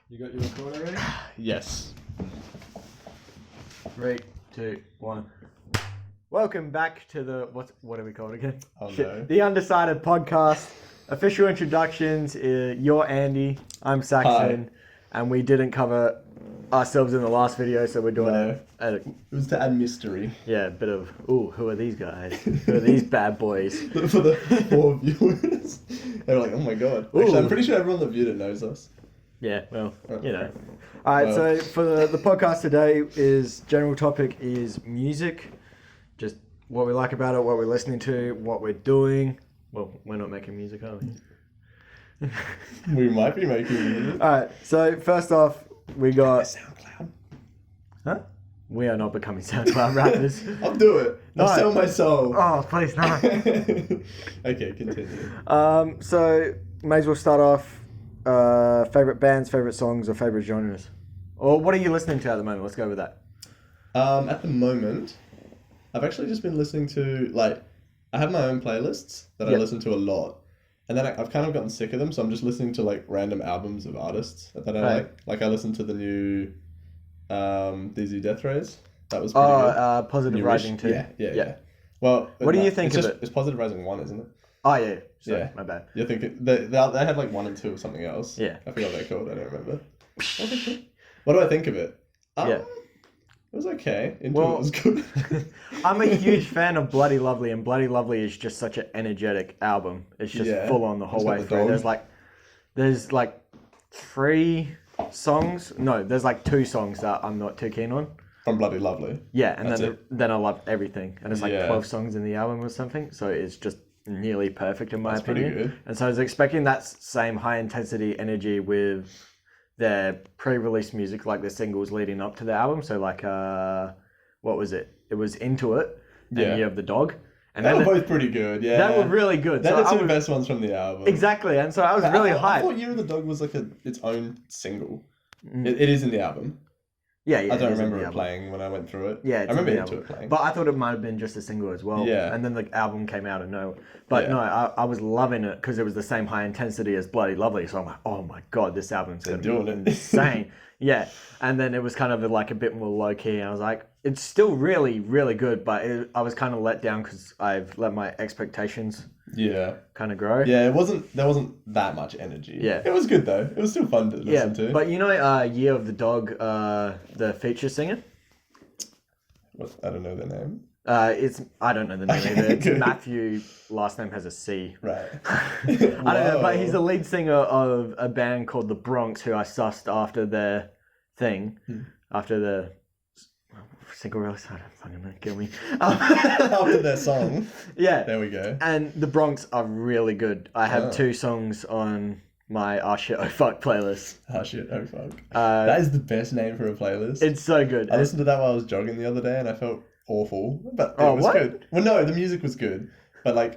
You got your recorder ready? Yes. 3, 2, 1. Welcome back to the what are we called again? Oh no. The Undecided podcast. Official introductions. You're Andy. I'm Saxon, and we didn't cover ourselves in the last video, so we're doing it. It was to add mystery. Yeah, a bit of who are these guys? Who are these bad boys? For the 4 viewers, they're like, oh my god. Actually, I'm pretty sure everyone that viewed it knows us. Yeah, well, you know. All right, so for the podcast today is general topic is music, just what we like about it, what we're listening to, what we're doing. Well, we're not making music, are we? We might be making music. All right, so first off, we got SoundCloud. Huh? We are not becoming SoundCloud rappers. I'll do it. I'll sell my soul. Oh, please no. Okay, continue. So may as well start off. Favorite bands, favorite songs, or favorite genres, or what are you listening to at the moment? Let's go with that. At the moment, I've actually just been listening to I have my own playlists that I listen to a lot, and then I've kind of gotten sick of them, so I'm just listening to random albums of artists that I like. Like I listened to the new DZ Death Rays. That was pretty good. Positive Rising 2. Yeah. Well, what do you think of it? It's Positive Rising 1, isn't it? Oh yeah. Sorry, my bad. You're thinking they had 1 and 2 or something else. Yeah. I forgot what they're called. I don't remember. What do I think of it? It was okay. It was good. I'm a huge fan of Bloody Lovely, and Bloody Lovely is just such an energetic album. It's just full on the whole way through. There's 3 songs. No, there's 2 songs that I'm not too keen on. From Bloody Lovely. Yeah, and then I love everything, and it's 12 songs in the album or something. So it's just nearly perfect in my opinion. Pretty good. And so I was expecting that same high intensity energy with their pre-release music, like the singles leading up to the album. So what was it? It was Into It and Year of the Dog. And they were both pretty good, yeah. They were really good. They're the 2 best ones from the album. Exactly, and so I was really hyped. I thought Year of the Dog was its own single. It is in the album. Yeah, I don't remember it playing when I went through it. Yeah, I remember Into It playing. But I thought it might have been just a single as well. Yeah. And then the album came out of nowhere. But no, I was loving it because it was the same high intensity as Bloody Lovely. So I'm like, oh my God, this album's going to be insane. Yeah. And then it was kind of a bit more low key. And I was like, it's still really, really good. But I was kind of let down because I've let my expectations kind of grow. Yeah, there wasn't that much energy. Yeah. It was good though. It was still fun to listen to. But Year of the Dog, the feature singer? I don't know their name. I don't know the name either. It's Matthew, last name has a C. Right. I don't know, but he's the lead singer of a band called The Bronx, who I sussed after their thing, after the single release. I don't fucking know, kill me. After their song. Yeah. There we go. And The Bronx are really good. I have 2 songs on my Ah Shit Oh Fuck playlist. Ah Shit Oh Fuck. That is the best name for a playlist. It's so good. I listened to that while I was jogging the other day and I felt awful, but it was good. Well, no, the music was good, but I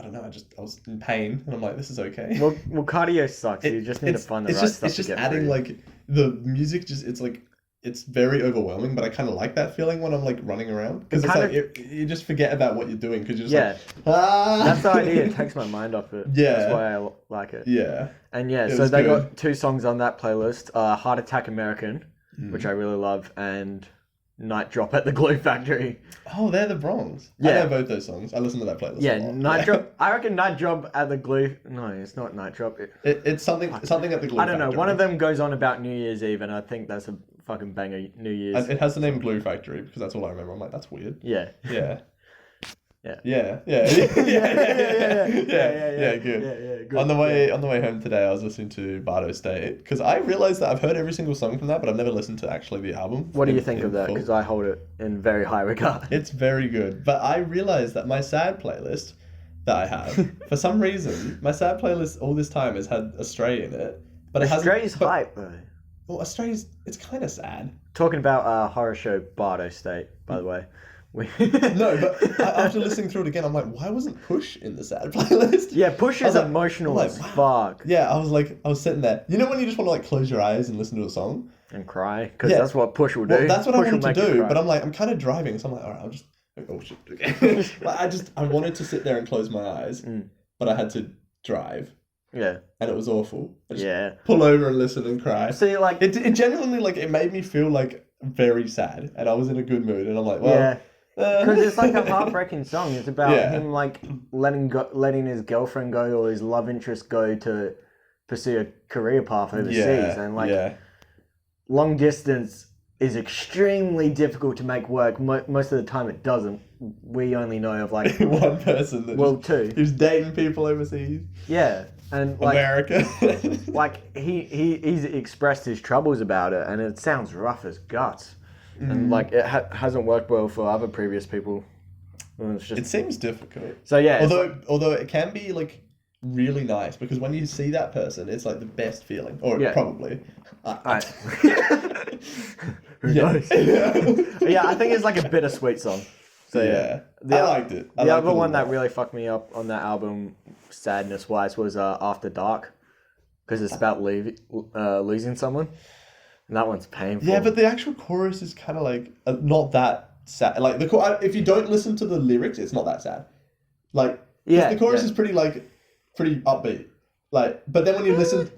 don't know, I was in pain and I'm like, this is okay. Well, cardio sucks. You just need to find the right stuff It's just to get adding through. The music it's very overwhelming, but I kind of like that feeling when I'm running around because you just forget about what you're doing because you're just That's the idea. It takes my mind off it. Yeah, that's why I like it. Yeah, and so they got 2 songs on that playlist: Heart Attack American, which I really love, and Night Drop at the Glue Factory. Oh, they're the Bronx. Yeah, I know both those songs. I listen to that playlist. Yeah, Night Drop. I reckon Night Drop at the Glue. No, it's not Night Drop. It's something at the Glue Factory. I don't know. One of them goes on about New Year's Eve, and I think that's a fucking banger. New Year's. It has the name Glue Factory because that's all I remember. I'm like, that's weird. Yeah. Yeah. Yeah. Good. Good. On the way home today, I was listening to Bout State because I realized that I've heard every single song from that, but I've never listened to actually the album. What do you think of that? Because I hold it in very high regard. It's very good, but I realized that my sad playlist that I have, for some reason, my sad playlist all this time has had Astray in it, but it hasn't. Astray's hype though. Well, it's kind of sad. Talking about horror show Bardo State, by the way. No, but after listening through it again, I'm like, why wasn't Push in the sad playlist? Yeah, Push is emotional as fuck. Yeah, I was sitting there. You know when you just want to close your eyes and listen to a song? And cry? Because that's what Push will do. Well, that's what Push I wanted to do, but I'm kind of driving, so I'm like, alright, I'll just... Oh, shit. Okay. I wanted to sit there and close my eyes, but I had to drive. Yeah. And it was awful. I just Yeah. pull over and listen and cry. See, like... It genuinely, like, it made me feel, like, very sad. And I was in a good mood. And I'm like, well... Yeah. Because it's like a heartbreaking song. It's about Yeah. him, like, letting his girlfriend go or his love interest go to pursue a career path overseas. Yeah. And, like, yeah. long distance is extremely difficult to make work. Most of the time it doesn't. We only know of, like... One person that two. who's dating people overseas. Yeah. And, like... America. like, he's expressed his troubles about it, and it sounds rough as guts. And, like, it hasn't worked well for other previous people. It's just... It seems difficult. So, yeah. Although it can be, like, really nice, because when you see that person, it's, like, the best feeling. Or probably. Who knows? Yeah, I think it's, like, a bittersweet song. So, yeah. I liked it. The other one that really fucked me up on that album, sadness-wise, was After Dark. Because it's about losing someone. And that one's painful. Yeah, but the actual chorus is kind of like not that sad. Like if you don't listen to the lyrics, it's not that sad. Like the chorus is pretty upbeat. Like, but then when you listen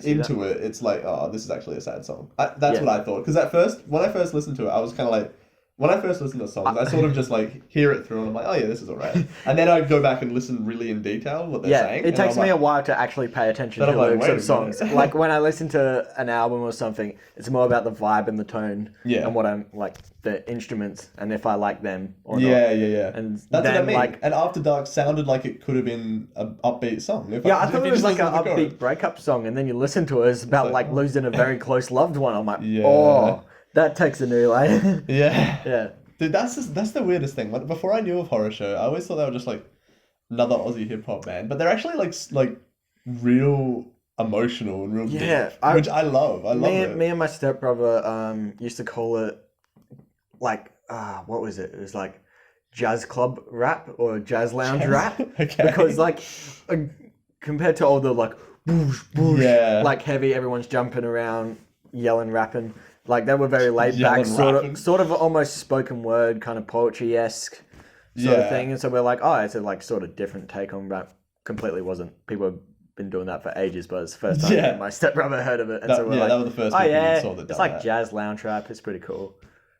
into it, it's like, oh, this is actually a sad song. That's what I thought. Because when I first listened to it, I was kind of like, when I first listened to songs, I sort of just like hear it through and I'm like, oh yeah, this is alright. And then I go back and listen really in detail what they're saying. It takes me a while to actually pay attention to lyrics of songs. Like when I listen to an album or something, it's more about the vibe and the tone and what I'm like, the instruments and if I like them or not. Yeah. And that's what I mean. Like, and After Dark sounded like it could have been an upbeat song. I thought it was like an upbeat breakup song, and then you listen to it, it's about like losing a very close loved one. I'm like, oh, that takes a new layer. Yeah. Dude, that's the weirdest thing. Like, before I knew of Horror Show, I always thought they were just like another Aussie hip hop band, but they're actually like real emotional and real deep, which I love. I love it. Me and my stepbrother used to call it like what was it? It was like jazz club rap or jazz lounge rap, because like compared to all the like boosh, like heavy, everyone's jumping around, yelling, rapping. Like they were very laid back, sort of almost spoken word, kind of poetry-esque sort of thing. And so we're like, oh, it's a like sort of different take on rap. Completely wasn't. People have been doing that for ages, but it's the first time my stepbrother heard of it. And so we're like, that was the first people we saw that. It's like jazz lounge rap. It's pretty cool.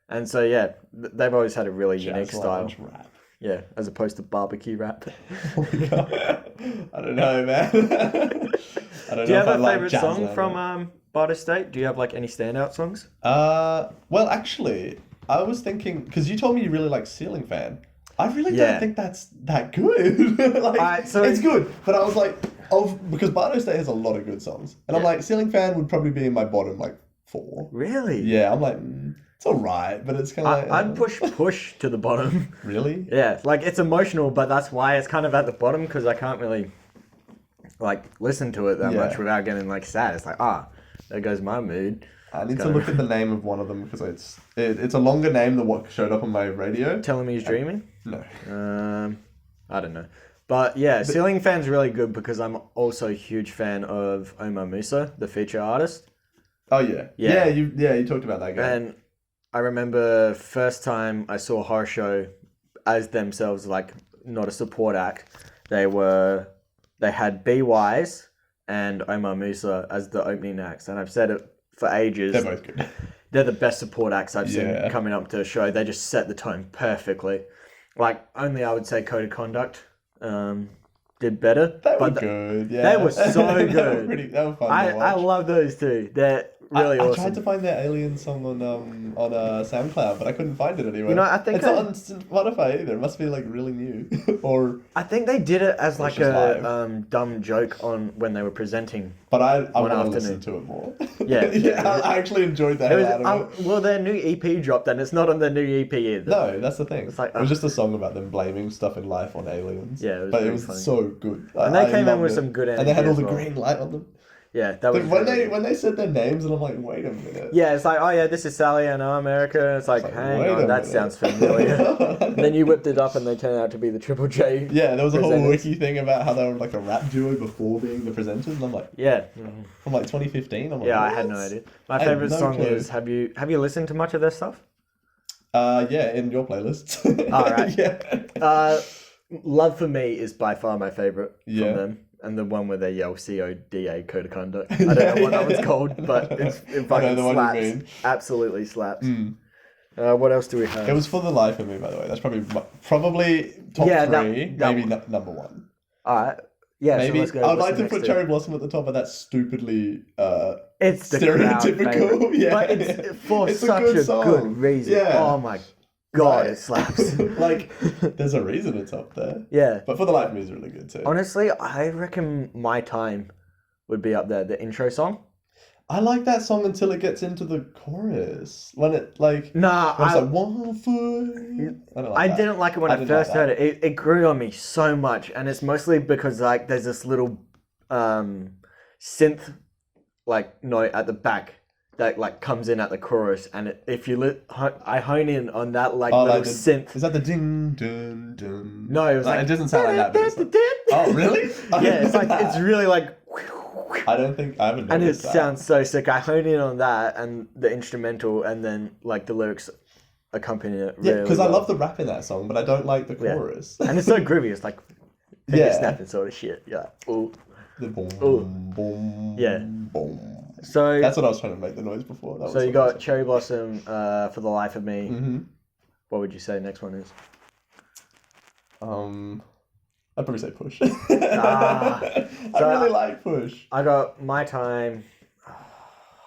And so they've always had a really unique style. Rap. Yeah, as opposed to barbecue rap. Oh my God. I don't know, man. Do you have a favorite song from Bout State? Do you have like any standout songs? Well, actually, I was thinking, because you told me you really like Ceiling Fan. I really don't think that's that good. It's good, but I was like, because Bout State has a lot of good songs, and I'm like, Ceiling Fan would probably be in my bottom like 4. Really? Yeah, I'm like, it's alright, but it's kind of like... I'd push to the bottom. Really? Yeah, like it's emotional, but that's why it's kind of at the bottom, because I can't really like listen to it that much without getting like sad. It's like, there goes my mood. I need to look at the name of one of them, because it's a longer name than what showed up on my radio. Telling Me He's Dreaming? No. I don't know. But yeah, Ceiling Fan's really good because I'm also a huge fan of Omar Musa, the feature artist. Oh yeah. You talked about that guy. And I remember first time I saw Horror Show as themselves, like not a support act. They had B Wise and Omar Musa as the opening acts, and I've said it for ages. They're both good. They're the best support acts I've seen coming up to a show. They just set the tone perfectly. Like only I would say Code of Conduct did better. They were good. Yeah, they were so good. They were fun. I love those two. They're really awesome. I tried to find their Alien song on SoundCloud, but I couldn't find it anywhere. You know, I think it's not on Spotify either. It must be like really new. Or I think they did it as like a dumb joke on when they were presenting. But I want to listen to it more. Yeah. I actually enjoyed that. Well, their new EP dropped, and it's not on their new EP either. No, that's the thing. It's like, it was just a song about them blaming stuff in life on aliens. Yeah, it was funny. So good. And they came in with some good energy. And they had all the green light on them. Yeah, that was when they said their names, and I'm like, wait a minute. Yeah, it's like, oh yeah, this is Sally and America. It's like hang on, that sounds familiar. And then you whipped it up, and they turned out to be the Triple J. Yeah, there was a whole wiki thing about how they were like a rap duo before being the presenters, and I'm like, from like 2015. I'm like, I had no idea. My favorite song is have you listened to much of their stuff? Yeah, in your playlists. All right. Yeah. Love for Me is by far my favorite from them. and the one where they yell CODA, code of conduct. I don't know what that one's called, but it fucking the one slaps. you mean. Absolutely slaps. What else do we have? It was For the Life of Me, by the way. That's probably top three, maybe number one. Alright. Yeah, maybe so I'd like to put Cherry Blossom at the top, but that's stupidly it's the stereotypical. Yeah, but it's for it's such a good reason. Yeah. Oh my god, it slaps. Like, there's a reason it's up there. Yeah. But For the Life of Me is really good too. Honestly, I reckon My Time would be up there, the intro song. I like that song until it gets into the chorus. When it like... Nah, when it's like, 1 foot... I didn't like it when I first heard it. It grew on me so much. And it's mostly because like there's this little synth like note at the back that like comes in at the chorus. And if you I hone in on that like little synth. Is that the ding, dun, dun? No, it was like... It doesn't sound like that. Oh, really? Yeah, it's like, it's really like... I haven't noticed and it that. sounds so sick. I hone in on that and the instrumental, and then like the lyrics accompany it. Yeah, because I love the rap in that song, but I don't like the chorus. And it's so groovy. It's like snapping sort of shit. Yeah. Ooh. The boom, boom, yeah. Boom. So that's what I was trying to make the noise before. So you got Cherry Blossom, For the Life of Me. Mm-hmm. What would you say next one is? I'd probably say Push. I really like Push. I got My Time.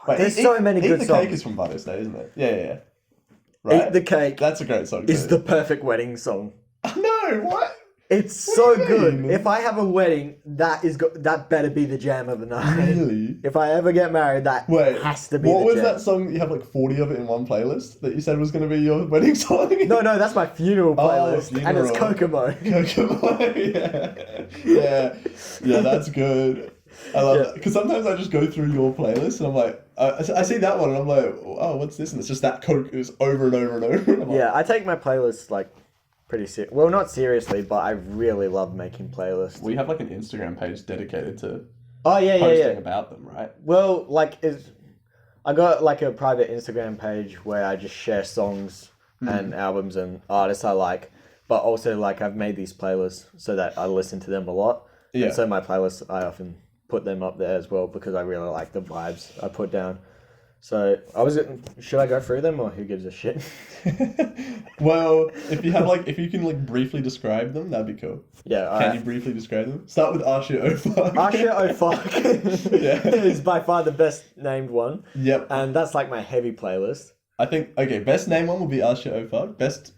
Wait, there's so many good songs. Eat the Cake is from Butters Day, isn't it? Yeah. Right? Eat the Cake. That's a great song. It's the perfect wedding song. No, what? It's so good. If I have a wedding, that better be the jam of the night. Really? If I ever get married, that has to be the jam. What was that song that you have like 40 of it in one playlist that you said was going to be your wedding song? No, that's my funeral playlist. And it's Kokomo. Yeah, that's good. I love that. Because sometimes I just go through your playlist and I'm like, I see that one and I'm like, oh, what's this? And it's just that Coke is over and over and over. Yeah, I take my playlists like pretty well, not seriously, but I really love making playlists. We have like an Instagram page dedicated to posting about them, right? Well, like I got like a private Instagram page where I just share songs and albums and artists I like, but also like I've made these playlists so that I listen to them a lot. Yeah. And so my playlists, I often put them up there as well because I really like the vibes I put down. So should I go through them or who gives a shit? Well, if you can briefly describe them, that'd be cool. Yeah. Can you briefly describe them? Start with Our Shit Oh Fuck. Our Shit Oh Fuck is by far the best named one. Yep. And that's like my heavy playlist. I think best named one would be Our Shit Oh Fuck. Best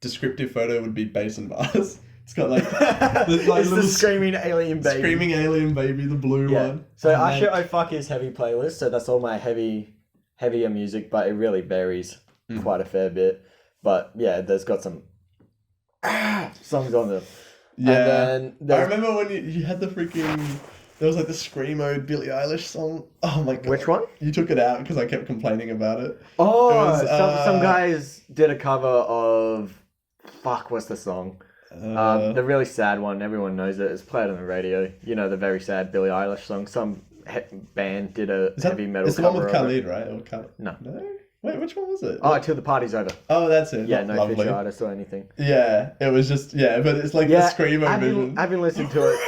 descriptive photo would be Bass and Bars. It's got like it's the screaming alien baby. Screaming alien baby, the blue one. So Our Shit Oh Fuck is heavy playlist, so that's all my heavier music, but it really varies quite a fair bit. But yeah, there's got some songs on them. Yeah. And then I remember when you had the freaking there was like the Screamo Billie Eilish song. Oh my god. Which one? You took it out because I kept complaining about it. Oh, it was, some guys did a cover of what's the song? The really sad one, everyone knows it. It's played on the radio. You know, the very sad Billie Eilish song. Some band did a heavy metal cover. It's the one with Khalid, right? Or No. Wait, which one was it? Oh, Till the Party's Over. Oh, that's it. Yeah, no feature artist or anything. Yeah, it was just, but it's like the Screamo vision. I've been listening to it.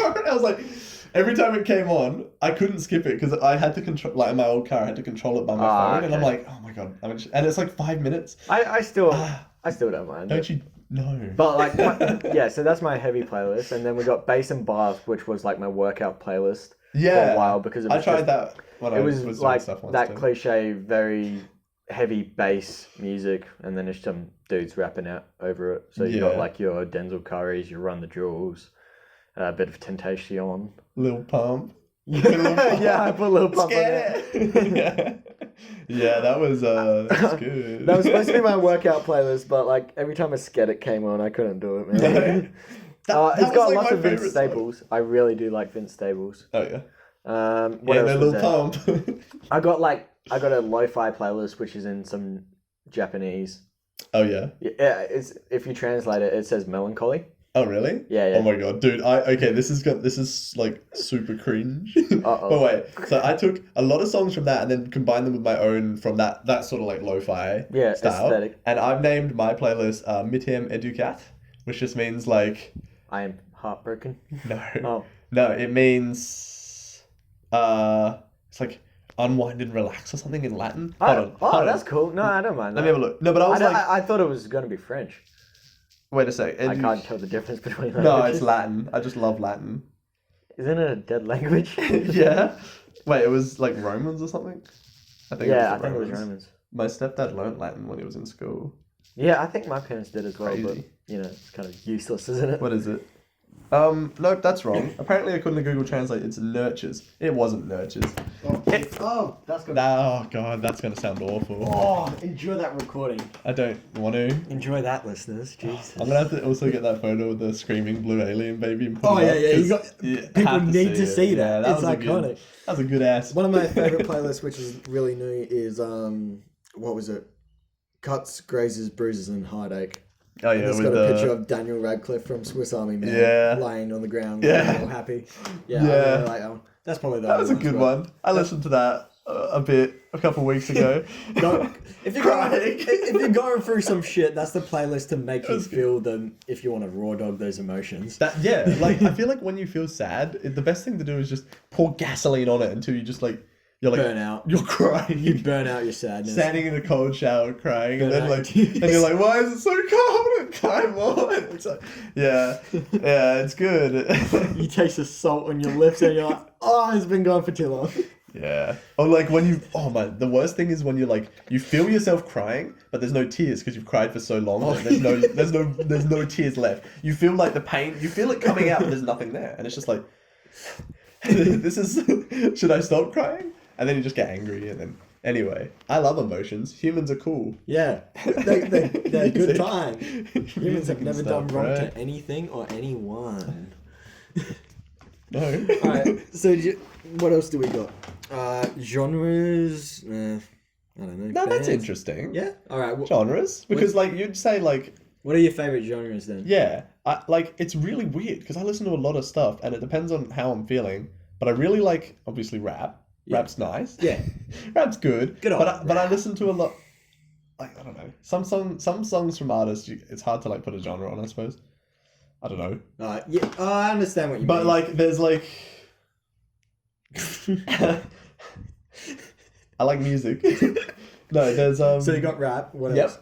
I was like, every time it came on, I couldn't skip it because I had to control, like in my old car, I had to control it by my phone. Okay. And I'm like, oh my god. And it's like 5 minutes. I still don't mind. Don't you? No. But like, so that's my heavy playlist. And then we got Bass and Bars, which was like my workout playlist for a while because I tried that when I was like stuff once that too. cliche, very heavy bass music, and then there's some dudes rapping out over it. So you got like your Denzel Currys, your Run the Jewels, a bit of Temptation, Lil Pump. Yeah, I put Lil Pump on there. Yeah, that was that's good. That was supposed to be my workout playlist, but like every time a Skedit came on, I couldn't do it, man. It's got lots of Vince Staples. Song. I really do like Vince Staples. Oh yeah. What else was Lil Pump. I got a lo-fi playlist which is in some Japanese. Oh yeah. Yeah, if you translate it, it says melancholy. Oh really? Yeah. Oh my god, dude! This is like super cringe. Uh-oh. But wait, so I took a lot of songs from that and then combined them with my own from that sort of like lo-fi style. Aesthetic. And I've named my playlist Mitem Educat, which just means like I am Heartbroken? No. Oh. No, it means it's like unwind and relax or something in Latin. Hold on. That's cool. No, I don't mind that. Let me have a look. No, but I thought it was going to be French. Wait a sec. I can't tell the difference between languages. No, it's Latin. I just love Latin. Isn't it a dead language? Yeah. Wait, it was like Romans or something? I think it was Romans. My stepdad learnt Latin when he was in school. Yeah, I think my parents did as well, Crazy. but it's kind of useless, isn't it? What is it? Nope, that's wrong. Apparently, according to Google Translate, it's nurtures. It wasn't nurtures. That's gonna. Oh god, that's gonna sound awful. Oh, enjoy that recording. I don't want to. Enjoy that, listeners. Jesus. I'm gonna have to also get that photo of the screaming blue alien baby and put it up, People need to see that. Yeah, It's iconic. That was a good ass. One of my favorite playlists, which is really new, is what was it? Cuts, Grazes, Bruises, and Heartache. Oh yeah, And it's got a picture of Daniel Radcliffe from Swiss Army Man lying on the ground, all happy. Yeah, I really like that one. That's probably that was a good one. I listened to that a couple weeks ago. If you're going through some shit, that's the playlist to make you feel them. If you want to raw dog those emotions. Like I feel like when you feel sad, the best thing to do is just pour gasoline on it until you just you're like burn out. You're crying. You burn out your sadness. Standing in a cold shower crying, Burn and then out. and you're like, why is it so cold? And climb on. It's like, yeah, it's good. You taste the salt on your lips, and you're like, oh, it's been going for too long. Yeah. Or like when the worst thing is when you feel yourself crying, but there's no tears because you've cried for so long. And there's no tears left. You feel like the pain. You feel it coming out, but there's nothing there, and it's just like, should I stop crying? And then you just get angry, and then anyway, I love emotions. Humans are cool. Yeah, they're a good time. Humans have never done wrong right? to anything or anyone. No. All right. So, what else do we got? Genres. I don't know. No, that's bands? interesting. Yeah. All right. Genres, because you'd say What are your favorite genres then? yeah, it's really weird because I listen to a lot of stuff, and it depends on how I'm feeling. But I really like obviously rap. Yeah. Rap's nice. Yeah. Rap's good. Good old but I listen to a lot. I don't know. Some songs from artists. It's hard to put a genre on. I suppose. I don't know. Yeah. I understand what you mean. But there's I like music. No, there's So you got rap. What else?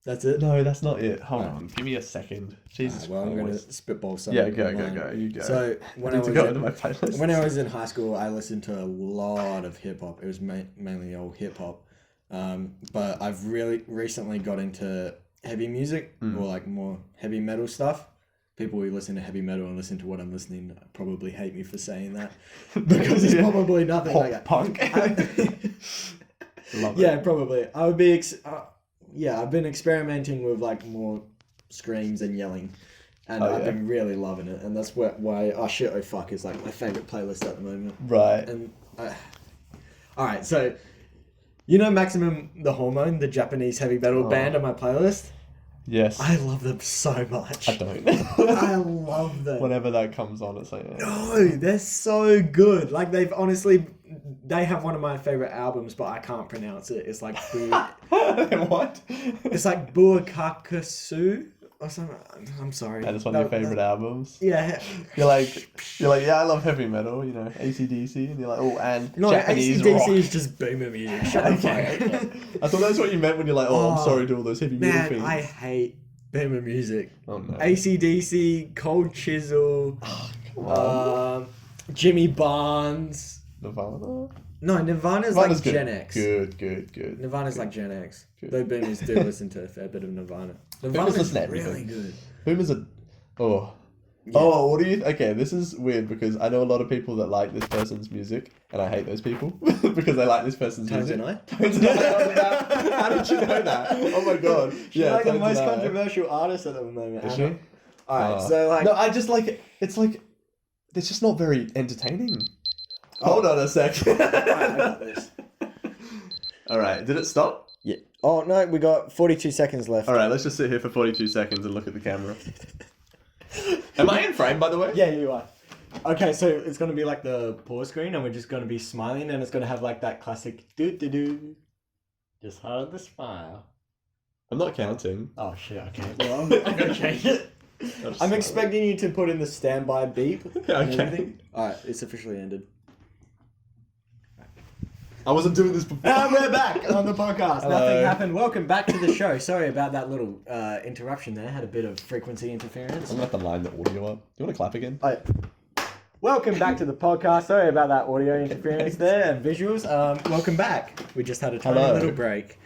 That's it. No, that's not it. Hold on. Give me a second. Jesus. Well, I'm gonna spitball some. Yeah, go. You go. So when I was go into my playlist. When I was in high school, I listened to a lot of hip hop. It was mainly old hip hop, but I've really recently got into heavy music or more heavy metal stuff. People who listen to heavy metal and listen to what I'm listening probably hate me for saying that because it's probably nothing pop like that. Punk. Love it. Yeah, probably. I would be. I've been experimenting with more screams and yelling, and I've been really loving it. And that's why "Oh Shit Oh Fuck" is my favorite playlist at the moment. Right. And all right, so you know Maximum the Hormone, the Japanese heavy metal band on my playlist. Yes. I love them so much. I don't. I love them. Whenever that comes on, it's like... No, they're so good. They have one of my favorite albums, but I can't pronounce it. It's like... What? It's like Buakakasu or something. I'm sorry. And it's one of your favorite albums? Yeah. You're like, yeah, I love heavy metal, AC/DC, and you're like, and No, Japanese AC/DC rock. is just boomer music. Shut up. Okay. I thought that's what you meant when you're like, I'm sorry to all those heavy metal things. I hate boomer music. Oh no. AC/DC, Cold Chisel, Jimmy Barnes. Nirvana? No, Nirvana's good. Gen X. Good. Nirvana's like Gen X. Good. Though boomers do listen to a fair bit of Nirvana. Boomers Nirvana's listen to really everything. good. Boomers are... Oh. Yeah. Oh, what do you... Okay, this is weird because I know a lot of people that like this person's music and I hate those people because they like this person's music. Tones and I? How did you know that? Oh my god. She's like the Tones most and I. controversial artist at the moment. Is she? Alright, so No, I just like it. It's it's just not very entertaining. Hold on a sec. Alright, I got this. Alright, did it stop? Yeah. Oh no, we got 42 seconds left. Alright, let's just sit here for 42 seconds and look at the camera. Am I in frame, by the way? Yeah, you are. Okay, so it's going to be like the pause screen and we're just going to be smiling and it's going to have that classic do-do-do. Just hard the smile. I'm not counting. Oh shit, okay. Well, I'm going to change it. I'm expecting you to put in the standby beep and Okay. everything. Alright, it's officially ended. I wasn't doing this before. And we're back on the podcast. Hello. Nothing happened. Welcome back to the show. Sorry about that little interruption there. Had a bit of frequency interference. I'm gonna have to line the audio up. Do you want to clap again? Welcome back to the podcast. Sorry about that audio interference there and visuals. Welcome back. We just had a tiny Hello. little break.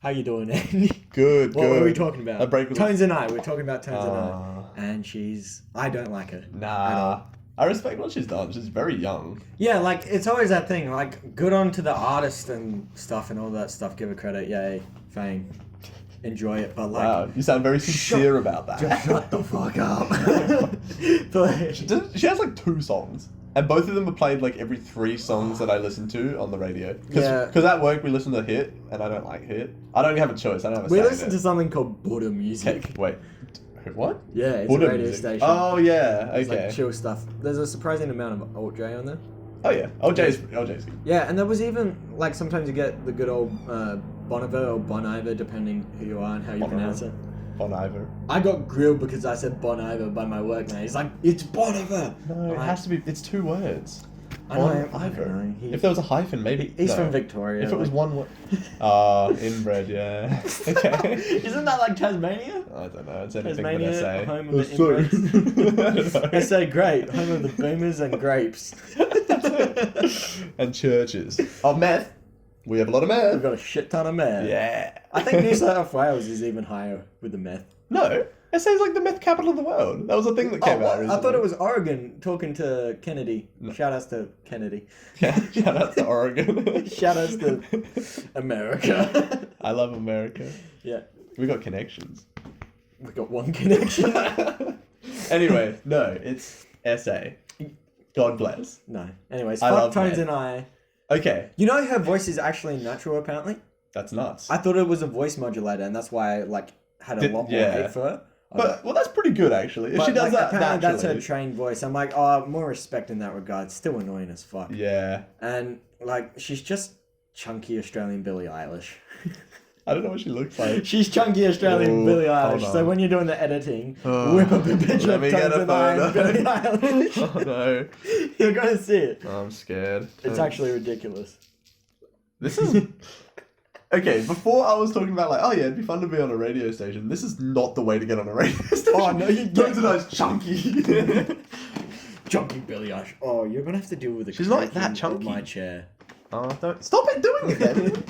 How you doing, Andy? Good, What were we talking about? A break was Tones and I. We're talking about Tones and I. And I don't like her. At Nah. all. I respect what she's done. She's very young. Yeah, like, it's always that thing. Like, good on to the artist and stuff and all that stuff. Give her credit. Yay. Fame. Enjoy it. But, like... Wow, you sound very sincere about that. Just shut the fuck up. She has like 2 songs. And both of them are played like every 3 songs that I listen to on the radio. Because at work we listen to Hit, and I don't like Hit. I don't have a choice. I don't have a say We in listen it. to something called Buddha music. Okay, wait. What? Yeah, it's Buddha a radio music. station. Oh yeah, It's okay. like chill stuff. There's a surprising amount of Alt J on there. Oh yeah, LJ's good. Yeah, and there was even, like, sometimes you get the good old Boniver or Bon Iver, depending who you are and how you Bon pronounce Iver. it. Bon Iver. I got grilled because I said Bon Iver by my workmate. He's like, it's Bon Iver! No, it has to be. It's 2 words. I know, Bon I Iver. know. If there was a hyphen, maybe. He's no. from Victoria. If it was like- one word. Inbred, yeah. Okay. Isn't that like Tasmania? I don't know. It's anything Tasmania, but SA. home of the inbreds. SA, great. Home of the boomers and grapes. And churches. Oh, meth. We have a lot of meth. We've got a shit ton of meth. Yeah. I think New South Wales is even higher with the meth. No. SA's like the meth capital of the world. That was a thing that came out recently. I thought it was Oregon talking to Kennedy. No. Shout outs to Kennedy. Yeah, shout out to Oregon. Shout outs to America. I love America. Yeah. We got connections. We got one connection. Anyway, no, it's SA. God bless. No. Anyways, I fuck love Tones meth. and I. Okay. You know her voice is actually natural, apparently? That's nuts. I thought it was a voice modulator, and that's why I, like, had a lot more hate for her. But, well, that's pretty good, actually. If But, she does like, that apparently naturally. that's her trained voice. I'm like, oh, more respect in that regard. Still annoying as fuck. Yeah. And, like, she's just chunky Australian Billie Eilish. I don't know what she looks like. She's chunky Australian Ooh, Billie hold Eilish. on. So when you're doing the editing, whip up a picture Let of me get Tones a and I and photo. Billie Eilish. Oh, no. You're going to see it. I'm scared. It's actually ridiculous. This is... Okay, before I was talking about like, oh yeah, it'd be fun to be on a radio station. This is not the way to get on a radio station. Oh, no, you Those get- are those chunky. Chunky Billie Eilish. Oh, you're going to have to deal with the She's not creaking that of chunky. my chair. Oh, don't stop it doing it then.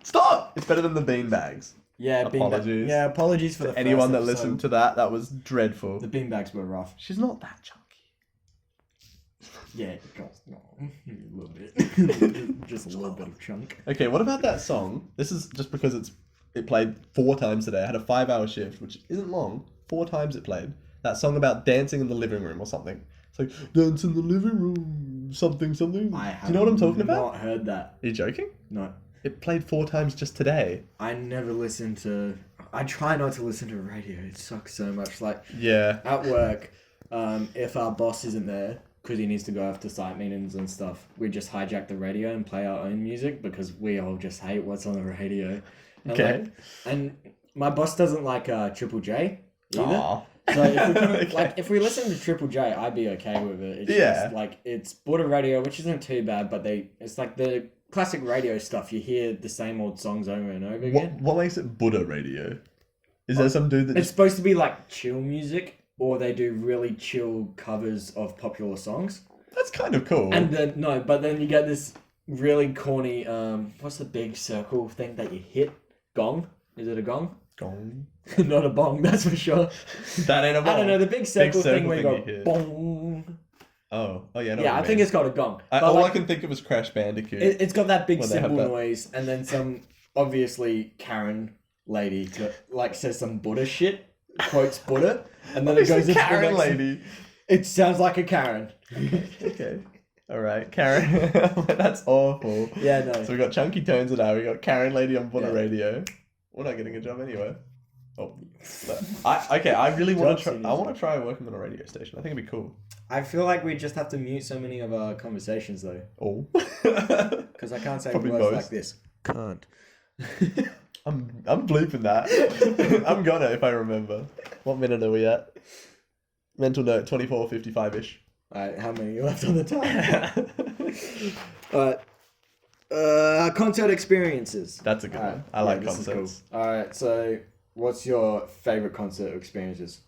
Stop. It's better than the beanbags. Yeah, Apologies. Yeah, apologies for the Anyone first that episode. listened to that, that was dreadful. The beanbags were rough. She's not that chunky. Yeah, just a little bit. Just a little bit of chunk. Okay, what about that song? This is just because it played 4 times today. I had a 5-hour shift, which isn't long. 4 times it played. That song about dancing in the living room or something. It's like, dance in the living room, something. Do you know what I'm talking about? Not heard that. Are you joking? No. It played 4 times just today. I never listen to... I try not to listen to radio. It sucks so much. Like, Yeah. at work, if our boss isn't there, because he needs to go after site meetings and stuff, we just hijack the radio and play our own music because we all just hate what's on the radio. And Okay. like, and my boss doesn't like Triple J either. Aw. So if we can, Okay. like, if we listen to Triple J, I'd be okay with it. It's Yeah. just like, it's border radio, which isn't too bad, but it's like the classic radio stuff. You hear the same old songs over and over again. What makes it Buddha radio? Is there some dude that It's just... supposed to be like chill music, or they do really chill covers of popular songs. That's kind of cool. And then but then you get this really corny. What's the big circle thing that you hit? Gong? Is it a gong? Gong. Not a bong, that's for sure. That ain't a bong. I don't know, the big circle thing where you thing go hit. bong. Oh yeah. I know Yeah, what I you think mean. it's called a gong. All But, I like, can think of is Crash Bandicoot. it's got that big When they have cymbal that. noise, and then some obviously Karen lady like says some Buddha shit, quotes Buddha, and then it goes into the Karen next- lady. It sounds like a Karen. Okay. All right, Karen. That's awful. Yeah, no. So we got Chunky Tones and we got Karen Lady on Buddha Yeah. Radio. We're not getting a job anyway. Oh, I really want to try. I want to try working on a radio station. I think it'd be cool. I feel like we just have to mute so many of our conversations though, Oh. because I can't say Probably words both. like this. Can't. I'm bleeping that. I'm gonna if I remember. What minute are we at? mental note 24:55-ish. Alright, how many are left on the time? Alright. Concert experiences. That's a good one. I like concerts. Cool. Alright, so what's your favourite concert experiences?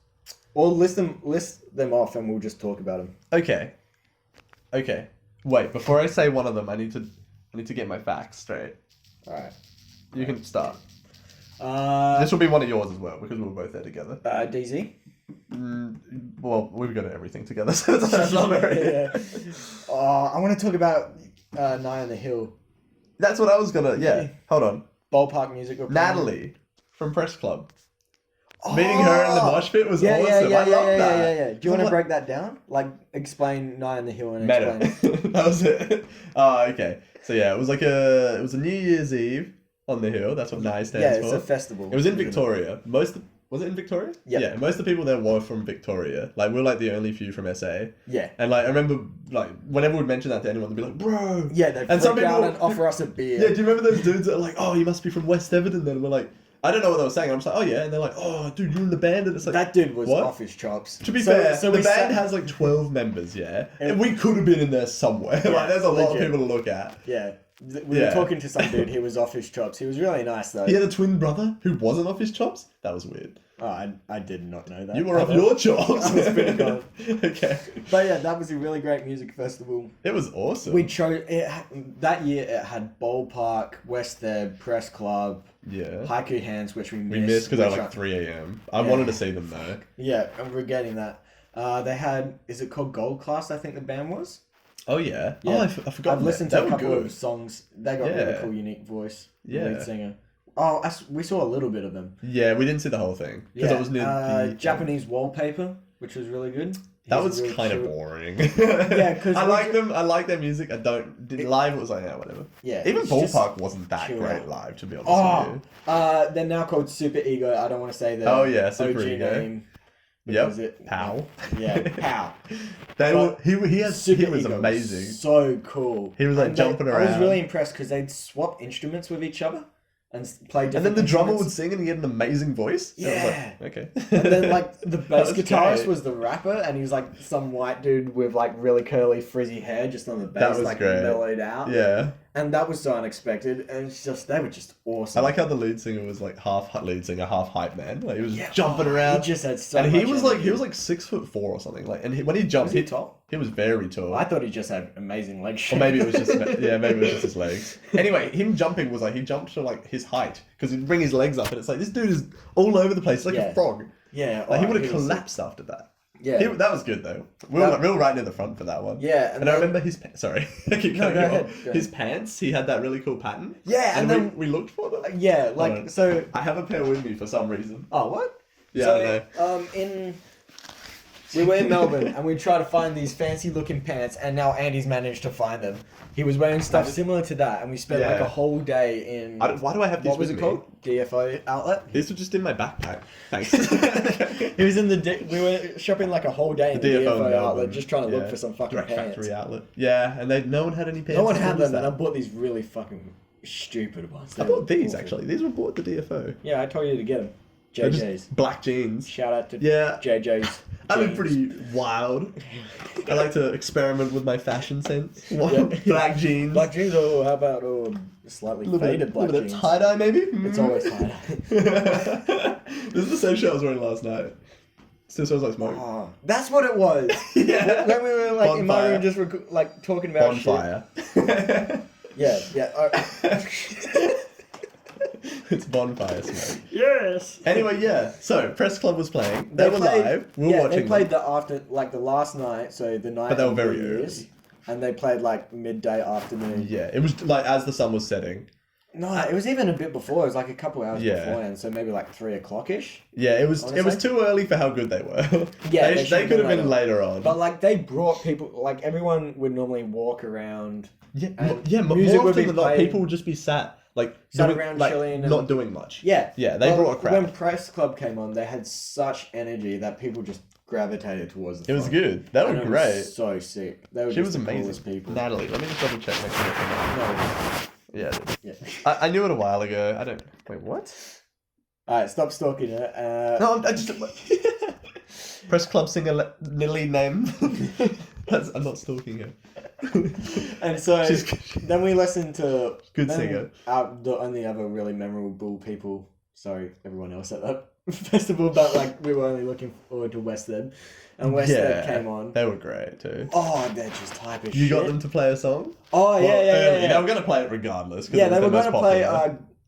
Or list them off and we'll just talk about them. Okay. Wait, before I say one of them, I need to get my facts straight. Alright. You can start. This will be one of yours as well, because we were both there together. DZ? Well, we've got everything together, so that's not very... I want to talk about Night on the Hill. That's what I was gonna... Yeah, hold on. Ballpark music. Natalie from Press Club. Meeting her in the mosh pit was awesome. I love that. Yeah. Do you want to break that down? Like, explain Night on the Hill and explain... That was it. Oh, okay. So yeah, it was a New Year's Eve on the hill. That's what NIE stands for. Yeah, it's a festival. It was in Victoria. Was it in Victoria? Yep. Yeah. Most of the people there were from Victoria. Like, we're like the only few from SA. Yeah. And like, I remember like whenever we'd mention that to anyone, they'd be like, "Bro." Yeah, they'd freak out and offer us a beer. Yeah. Do you remember those dudes that are like, "Oh, you must be from West Everton"? Then we're like, I don't know what they were saying. I'm just like, "Oh yeah," and they're like, "Oh, dude, you're in the band," and it's like that dude was what? off his chops. To be fair, the band has like 12 members, yeah, and we could have been in there somewhere. Yeah, like, there's a lot of people to look at. Yeah. We were talking to some dude, he was off his chops. He was really nice though. He had a twin brother who wasn't off his chops? That was weird. Oh, I did not know that. You were off your chops. I was pretty good. Okay. But yeah, that was a really great music festival. It was awesome. We chose that year. It had Ballpark, West Ebb, Press Club, Haiku Hands, which we missed because at like 3 a.m. I wanted to see them though. Yeah, I'm forgetting that. They had, is it called Gold Class? I think the band was. Oh yeah. Yeah. Oh, I forgot. I've listened to a couple of songs. They got really cool, unique voice. Yeah. Lead singer. Oh, we saw a little bit of them. Yeah, we didn't see the whole thing because it was near the Japanese Wallpaper, which was really good. That was really kind of boring. Yeah, because I like them. I like their music. Live. It was like whatever. Yeah, even Ballpark wasn't that great live, to be honest with you. They're now called Super Ego. I don't want to say the Super OG Ego name. Yep. Pow. Yeah, Pow. He was amazing. So cool. He was like jumping around. I was really impressed because they'd swap instruments with each other and play different. And then the drummer would sing and he had an amazing voice. Yeah. Like, okay. And then like the bass guitarist was the rapper, and he was like some white dude with like really curly frizzy hair just on the bass, that was like great. mellowed out. Yeah. And that was so unexpected, and it's just they were just awesome. I like how the lead singer was like half lead singer, half hype man. Like he was jumping around. He just had so and much he was energy. like 6'4" or something. Like, and when he jumped, was he tall? He was very tall. I thought he just had amazing leg shape. Or maybe it was just maybe it was just his legs. Anyway, him jumping was like he jumped to like his height because he'd bring his legs up, and it's like this dude is all over the place, like a frog. Yeah, like he would have collapsed after that. Yeah, that was good though. We were right near the front for that one. Yeah, and I remember his sorry, I keep cutting go you ahead, off. His pants, he had that really cool pattern. Yeah, and then we looked for them. Yeah, like so. I have a pair with me for some reason. Oh, what? Yeah, so, I know. We were in Melbourne and we tried to find these fancy looking pants, and now Andy's managed to find them. He was wearing stuff similar to that, and we spent like a whole day in. Why do I have these? What was it called? DFO outlet. These were just in my backpack. Thanks. He was in we were shopping like a whole day in the DFO outlet, just trying to look for some fucking pants. Factory outlet. Yeah, and no one had any pants. No one had them, and I bought these really fucking stupid ones. I bought these actually. These were bought at the DFO. Yeah, I told you to get them. JJ's. Black jeans. Shout out to JJ's. I look pretty wild. I like to experiment with my fashion sense. Black jeans. Black jeans, how about slightly faded black jeans? Tie-dye maybe? It's always tie-dye. This is the same shirt I was wearing last night. Still smells like smoke. Oh, that's what it was. Yeah. When we were like in my room just like talking about bonfire. Shit. Yeah. It's bonfire smoke. Yes. Anyway, yeah. So Press Club was playing. They were live. We were watching. They played the last night, so the night. But they were very early. And they played like midday afternoon. Yeah, it was like as the sun was setting. No, it was even a bit before. It was like a couple hours beforehand, so maybe like 3 o'clock-ish. Yeah, it was too early for how good they were. Yeah, they could have been later on. But like they brought people, like everyone would normally walk around. Yeah, more often than not, people would just be sat around chilling and not doing much. Yeah. Yeah, they brought a crowd. When Press Club came on, they had such energy that people just gravitated towards the front. It was good. They were great. Was so sick. They were she just was the amazing. Coolest people. Natalie, let me just double check next to her. No. Yeah. I knew it a while ago. I don't. Wait, what? Alright, stop stalking her. No, I just. Press club singer Lily name. I'm not stalking her. And so then we listened to good singer. The only other really memorable people. Sorry, everyone else at that festival, but like we were only looking forward to Wested, and Wested came on. They were great too. Oh, they're just type of shit. You got them to play a song? Oh yeah. They were gonna play it regardless. Yeah, they were gonna play.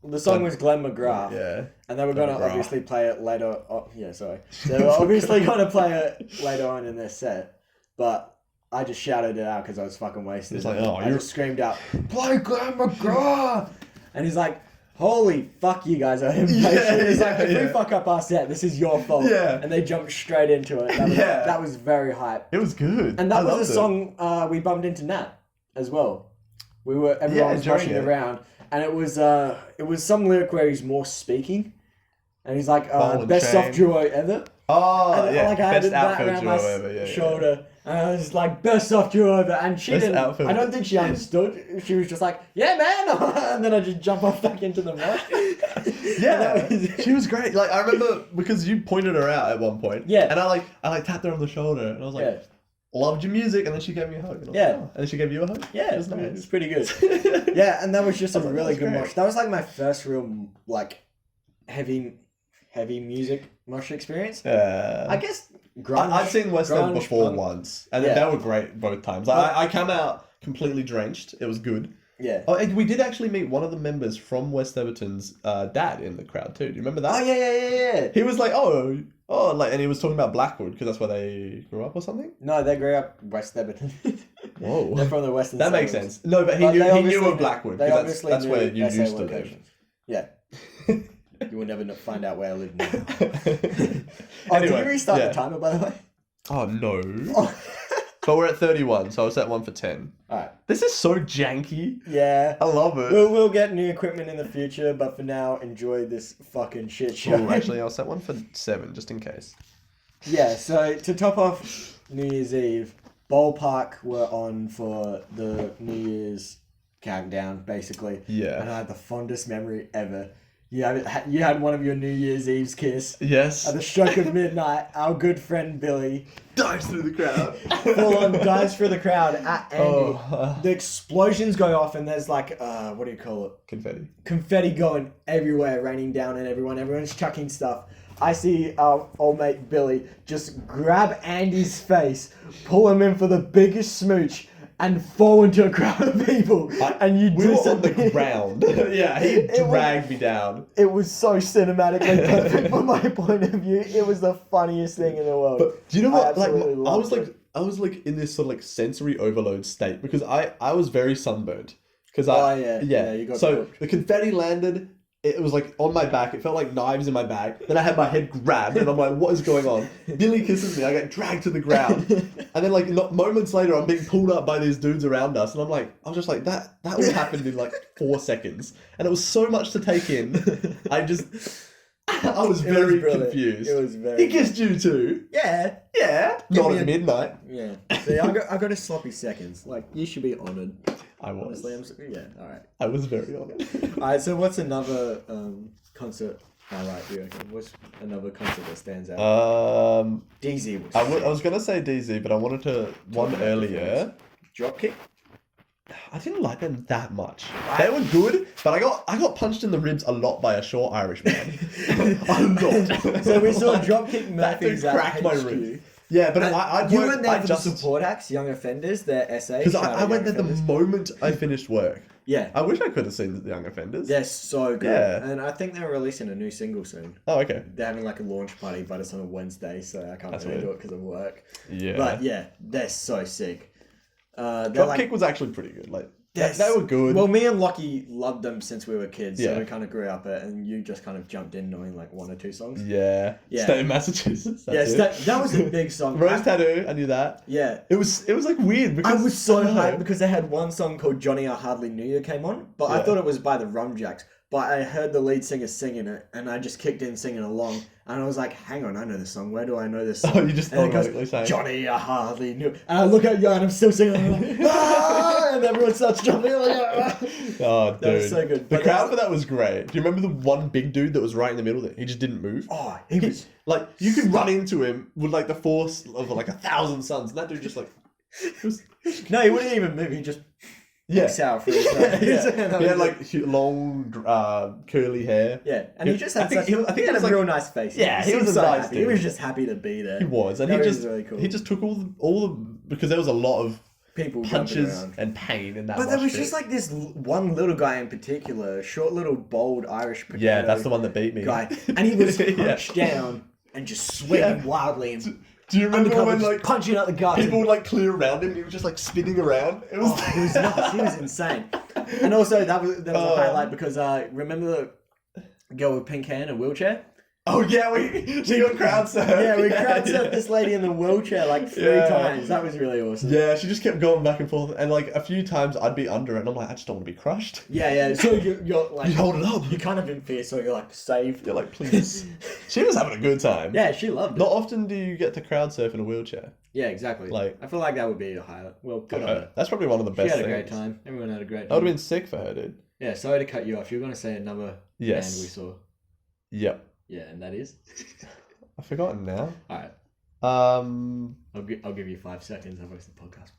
The song was Glenn McGrath. Yeah. And they were gonna obviously play it later. Oh, yeah, sorry. They were obviously gonna play it later on in their set, but I just shouted it out because I was fucking wasted. It's like, I just screamed out, "Play Glenn McGrath!" And he's like, "Holy fuck, you guys are impatient." He's like, "If we fuck up our set, this is your fault." Yeah. And they jumped straight into it. That was very hype. It was good. And that was a song we bumped into Nat as well. Everyone was rushing around, and it was some lyric where he's more speaking, and he's like, "Best soft duo ever." Oh, and yeah. I had Best that around my shoulder. And I was like, best soft duo ever. And she didn't, I don't think she understood. She was just like, "Yeah, man." And then I just jump off back into the mosh. Yeah. She was great. Like, I remember because you pointed her out at one point. Yeah. And I tapped her on the shoulder and I was like, "Loved your music." And then she gave me a hug. And And then she gave you a hug. Yeah. It was nice. It was pretty good. Yeah. And that was just a really good mosh. That was like my first real, like, heavy music mosh experience. I guess grunge. I've seen West End before once, and they were great both times. I came out completely drenched. It was good. Yeah. Oh, and we did actually meet one of the members from West Everton's dad in the crowd too. Do you remember that? Oh yeah. He was like, and he was talking about Blackwood because that's where they grew up or something. No, they grew up West Everton. Whoa. They're from the Western. That makes sense. No, but he knew of Blackwood because that's where you used to live. Yeah. You will never find out where I live now. Anyway, did you restart the timer, by the way? Oh, no. But we're at 31, so I was at 1 for 10. Alright. This is so janky. Yeah. I love it. We'll get new equipment in the future, but for now, enjoy this fucking shit show. Ooh, actually, I'll set 1 for 7, just in case. Yeah, so to top off New Year's Eve, Ballpark were on for the New Year's countdown, basically. Yeah. And I had the fondest memory ever. You had one of your New Year's Eve's kiss. Yes. At the stroke of midnight, our good friend Billie dives through the crowd. Full on dives through the crowd at Andy. The explosions go off and there's like, what do you call it? Confetti. Confetti going everywhere, raining down on everyone. Everyone's chucking stuff. I see our old mate Billie just grab Andy's face, pull him in for the biggest smooch, and fall into a crowd of people. We were on the ground. Yeah, he dragged me down. It was so cinematically perfect from my point of view. It was the funniest thing in the world. But do you know what? I was like in this sort of like sensory overload state because I was very sunburned. Because you got cooked. The confetti landed. It was like on my back. It felt like knives in my back. Then I had my head grabbed and I'm like, what is going on? Billie kisses me. I get dragged to the ground. And then like moments later, I'm being pulled up by these dudes around us. And I was just like, that all happened in like 4 seconds. And it was so much to take in. I was very confused. It was very. He kissed you too. Yeah. Not at midnight. Yeah. See, I got a sloppy seconds. Like, you should be honoured. I was. Honestly, alright. I was very honoured. Alright, so what's another concert highlight, you reckon? What's another concert that stands out? DZ was I was going to say DZ, but I wanted to one earlier. Dropkick? I didn't like them that much. They were good, but I got punched in the ribs a lot by a short Irish man. A lot. So we saw Dropkick Murphys at cracked my HQ. ribs. Yeah, but you went there for the support acts, Young Offenders, their SA. Because I went there the moment I finished work. Yeah. I wish I could have seen the Young Offenders. They're so good. Yeah. And I think they're releasing a new single soon. Oh, okay. They're having like a launch party, but it's on a Wednesday, so I can't really do it because of work. Yeah. But yeah, they're so sick. Dropkick was actually pretty good. Like, they were good. Well, me and Lockie loved them since we were kids, so Yeah. we kind of grew up it, and you just kind of jumped in knowing like 1 or 2 songs. Yeah. Stay in Massachusetts. That was a big song. Rose Tattoo, I knew that. Yeah. It was like weird because I was so hyped because they had one song called Johnny I Hardly Knew You came on, but I thought it was by the Rumjacks. But I heard the lead singer singing it, and I just kicked in singing along. And I was like, hang on, I know this song. Where do I know this song? Oh, you just and it goes, automatically sang. Johnny, I hardly knew. And I look at you and I'm still singing. I'm like, ah! And everyone starts jumping. I'm like, ah! Oh, dude. That was so good. The But crowd for that was great. Do you remember the one big dude that was right in the middle there? He just didn't move. Oh, he was... Like, you could run into him with, like, the force of, like, 1,000 suns. And that dude just, like... No, he wouldn't even move. He just... Yeah. Sour for his Yeah. He had, like, long, curly hair. Yeah, and he just had I think he had a was, like, real nice face. Yeah, he seemed was a so nice happy. dude. He was just happy to be there. He was. And That he was just really cool. he just took all the... Because there was a lot of People punches jumping around. and pain in that But there mosh was pit. just like this one little guy in particular, short little bold Irish potato Yeah, that's the one that beat me. guy, and he was Yeah. hunched down and just sweating wildly and Do you remember undercover, when, just like, punching out the guys? people would, like, clear around him? He was just, like, spinning around. It was... He was nuts. He was insane. And also there was a highlight because remember the girl with pink hair in a wheelchair? Oh, yeah, she got crowd surfed. Yeah, we crowd surfed this lady in the wheelchair like 3 times. That was really awesome. Yeah, she just kept going back and forth, and like a few times I'd be under it, and I'm like, I just don't want to be crushed. Yeah. So you're like, You hold it up. You're kind of in fear, so you're like saved. You're like, please. She was having a good time. Yeah, she loved it. Not often do you get to crowd surf in a wheelchair. Yeah, exactly. Like- I feel like that would be a highlight. Well, good on her. That's probably one of the She best had a things. great time. Everyone had a great That time. would have been sick for her, dude. Yeah, sorry to cut you off. You were going to say another Yes. band we saw. Yep. Yeah, and that is? I've forgotten now. Alright, Um. I'll give you 5 seconds. I've watched the podcast.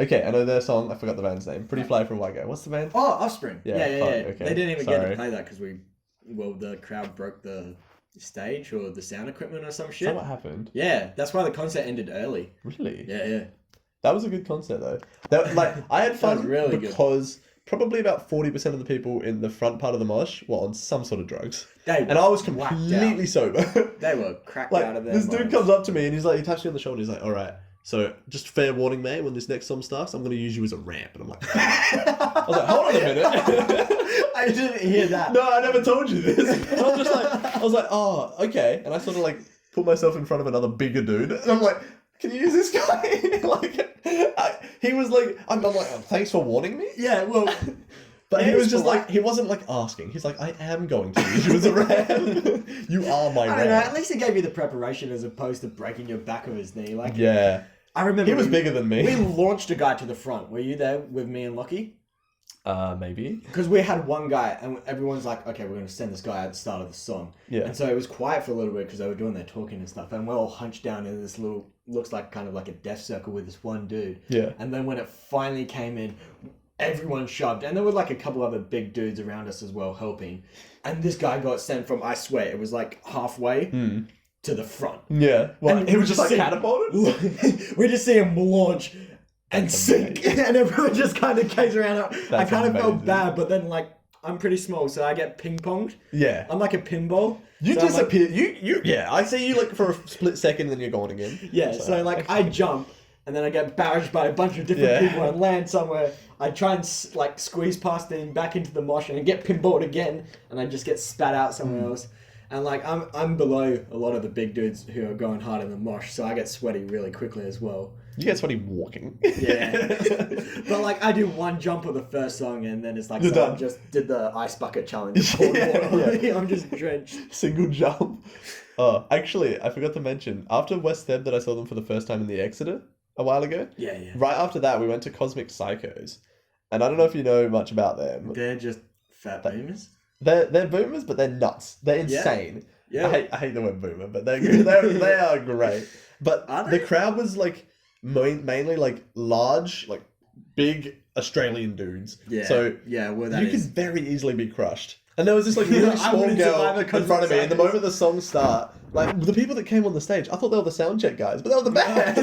Okay, I know their song. I forgot the band's name. Pretty Fly for a White Guy. What's the band? Oh, Offspring. Yeah, Yeah. fuck, okay. They didn't even get Sorry. to play that because the crowd broke the stage or the sound equipment or some Is shit. that what happened? Yeah, that's why the concert ended early. Really? Yeah. That was a good concert though. That, like, I had fun was really good. because probably about 40% of the people in the front part of the mosh were on some sort of drugs. And I was completely sober. They were cracked Like, out of their this dude minds. comes up to me and he's like, he taps me on the shoulder. He's like, all right, so just fair warning, mate, when this next song starts, I'm going to use you as a ramp. And I'm like, I was like, hold on a minute. I didn't hear that. No, I never told you this. And I was like, oh, okay. And I sort of like put myself in front of another bigger dude. And I'm like, can you use this guy? He was like, I'm like, oh, thanks for warning me. Yeah, well... But he It was was just polite. like, he wasn't like asking. He's like, I am going to use you as a ram. You are my I don't ram. know, at least it gave you the preparation as opposed to breaking your back of his knee. Like, Yeah. I remember He was bigger than me. We launched a guy to the front. Were you there with me and Lockie? Maybe. Because we had one guy, and everyone's like, okay, we're going to send this guy at the start of the song. Yeah. And so it was quiet for a little bit because they were doing their talking and stuff. And we're all hunched down in this little, looks like kind of like a death circle with this one dude. Yeah. And then when it finally came in, everyone shoved. And there were like a couple other big dudes around us as well helping. And this guy got sent from, I swear, it was like halfway to the front. Yeah. Well, And he was just like see- catapulted? We just see him launch and sink, and everyone just kind of came around. I That's kind of felt amazing. bad, but then like I'm pretty small, so I get ping ponged. Yeah. I'm like a pinball. You so I'm like- disappear. Yeah, I see you like for a split second, and then you're gone again. yeah, so like I jump, and then I get barraged by a bunch of different Yeah. people and land somewhere. I try and like squeeze past them back into the mosh, and I get pinballed again, and I just get spat out somewhere else. And like I'm below a lot of the big dudes who are going hard in the mosh, so I get sweaty really quickly as well. You get sweaty walking. Yeah. But like I do one jump of the first song and then it's like You're someone done. just did the ice bucket challenge. And poured water on me. I'm just drenched. Single jump. Oh, actually, I forgot to mention, after West Theb that I saw them for the first time in the Exeter a while ago, Yeah. right after that we went to Cosmic Psychos. And I don't know if you know much about them. They're just fat boomers. They're boomers, but they're nuts. They're insane. Yeah. I hate the word boomer, but they are great. But Are the they? crowd was like mainly like large, like big Australian dudes. Yeah. So yeah, well that you is. could very easily be crushed. And there was this like really I small wouldn't girl survive a in front of me, and the Cosmic moment the song start, like the people that came on the stage, I thought they were the sound check guys, but they were the band.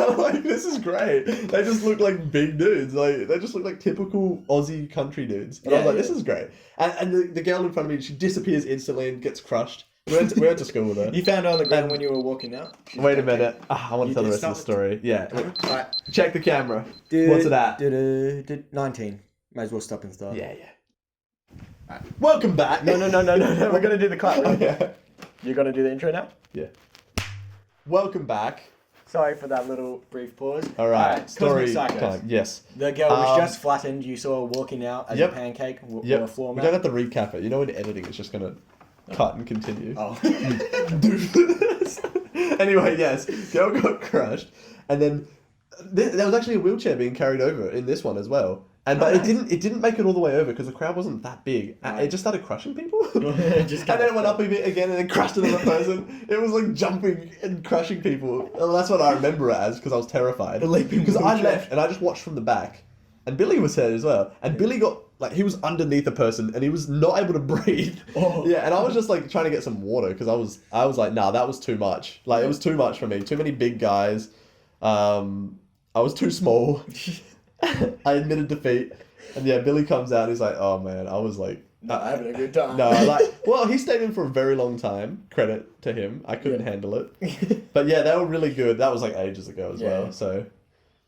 I'm like, this is great. They just look like big dudes. Like they just look like typical Aussie country dudes. And I was Yeah, like, this yeah. is great. And the girl in front of me, she disappears instantly and gets crushed. We went to school with her. You found her on the ground when you were walking out? She's Wait a okay. minute. I want to You tell the did rest of the story. Yeah. Right. Check the camera. What's it at? 19. Might as well stop and start. Yeah. Right. Welcome back. No. We're gonna do the clap. Yeah. You're gonna do the intro now? Yeah. Welcome back. Sorry for that little brief pause. All right, story Cosmic Psychos. time. Yes. The girl was just flattened. You saw her walking out as a pancake or a floor We mat. don't have to recap it. You know, in editing, it's just gonna cut and continue. Oh. Anyway, yes, girl got crushed, and then there was actually a wheelchair being carried over in this one as well. But it didn't make it all the way over because the crowd wasn't that big. It just started crushing people. And then it went up a bit again and then crushed another person. It was like jumping and crushing people. Well, that's what I remember it as because I was terrified. Because I left and I just watched from the back. And Billie was there as well. And Billie got, like, he was underneath a person and he was not able to breathe. Oh. Yeah, and I was just like trying to get some water because I was like, nah, that was too much. Like, it was too much for me. Too many big guys. I was too small. I admitted defeat, and yeah, Billie comes out and he's like, oh man, I was like, not having a good time. No, like, well, he stayed in for a very long time, credit to him, I couldn't handle it, but yeah, they were really good, that was like ages ago as well, so,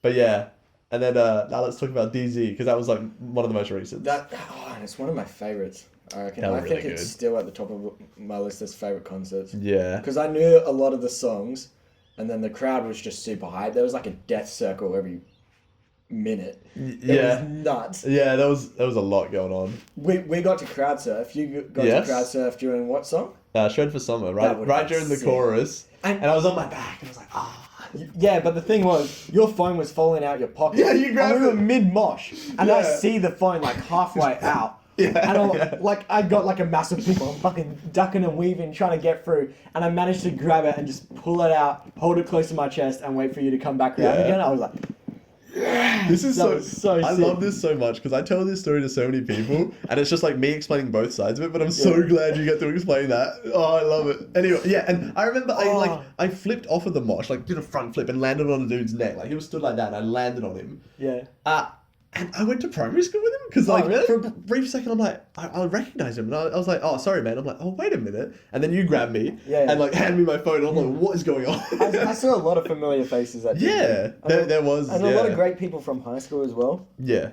but yeah, and then now let's talk about DZ, because that was like one of the most recent. And it's one of my favourites, I reckon. They were I really think it's good. still at the top of my list as favourite concerts. Yeah. Because I knew a lot of the songs, and then the crowd was just super hyped. There was like a death circle every minute. It was nuts. Yeah, there was a lot going on. We got to crowd surf. You got to crowd surf during what song? Shred for Summer, right during the chorus, and I was on my back, and I was like, Yeah, but the thing was, your phone was falling out your pocket. Yeah, you grabbed and we were it. mid-mosh, and I see the phone like halfway out. And I got like a massive people. I'm fucking ducking and weaving, trying to get through, and I managed to grab it and just pull it out, hold it close to my chest, and wait for you to come back around again. I was like, this is so sick. I love this so much because I tell this story to so many people and it's just like me explaining both sides of it, but I'm so glad you get to explain that. Oh, I love it. Anyway, yeah, and I remember I flipped off of the mosh, like did a front flip and landed on a dude's neck. Like he was stood like that and I landed on him. Yeah. And I went to primary school with him because really? for a brief second I'm like, I recognise him and I was like, oh sorry man. I'm like, oh wait a minute, and then you grabbed me and like hand me my phone and I'm like, what is going on? I saw a lot of familiar faces at there was and a lot of great people from high school as well. Yeah.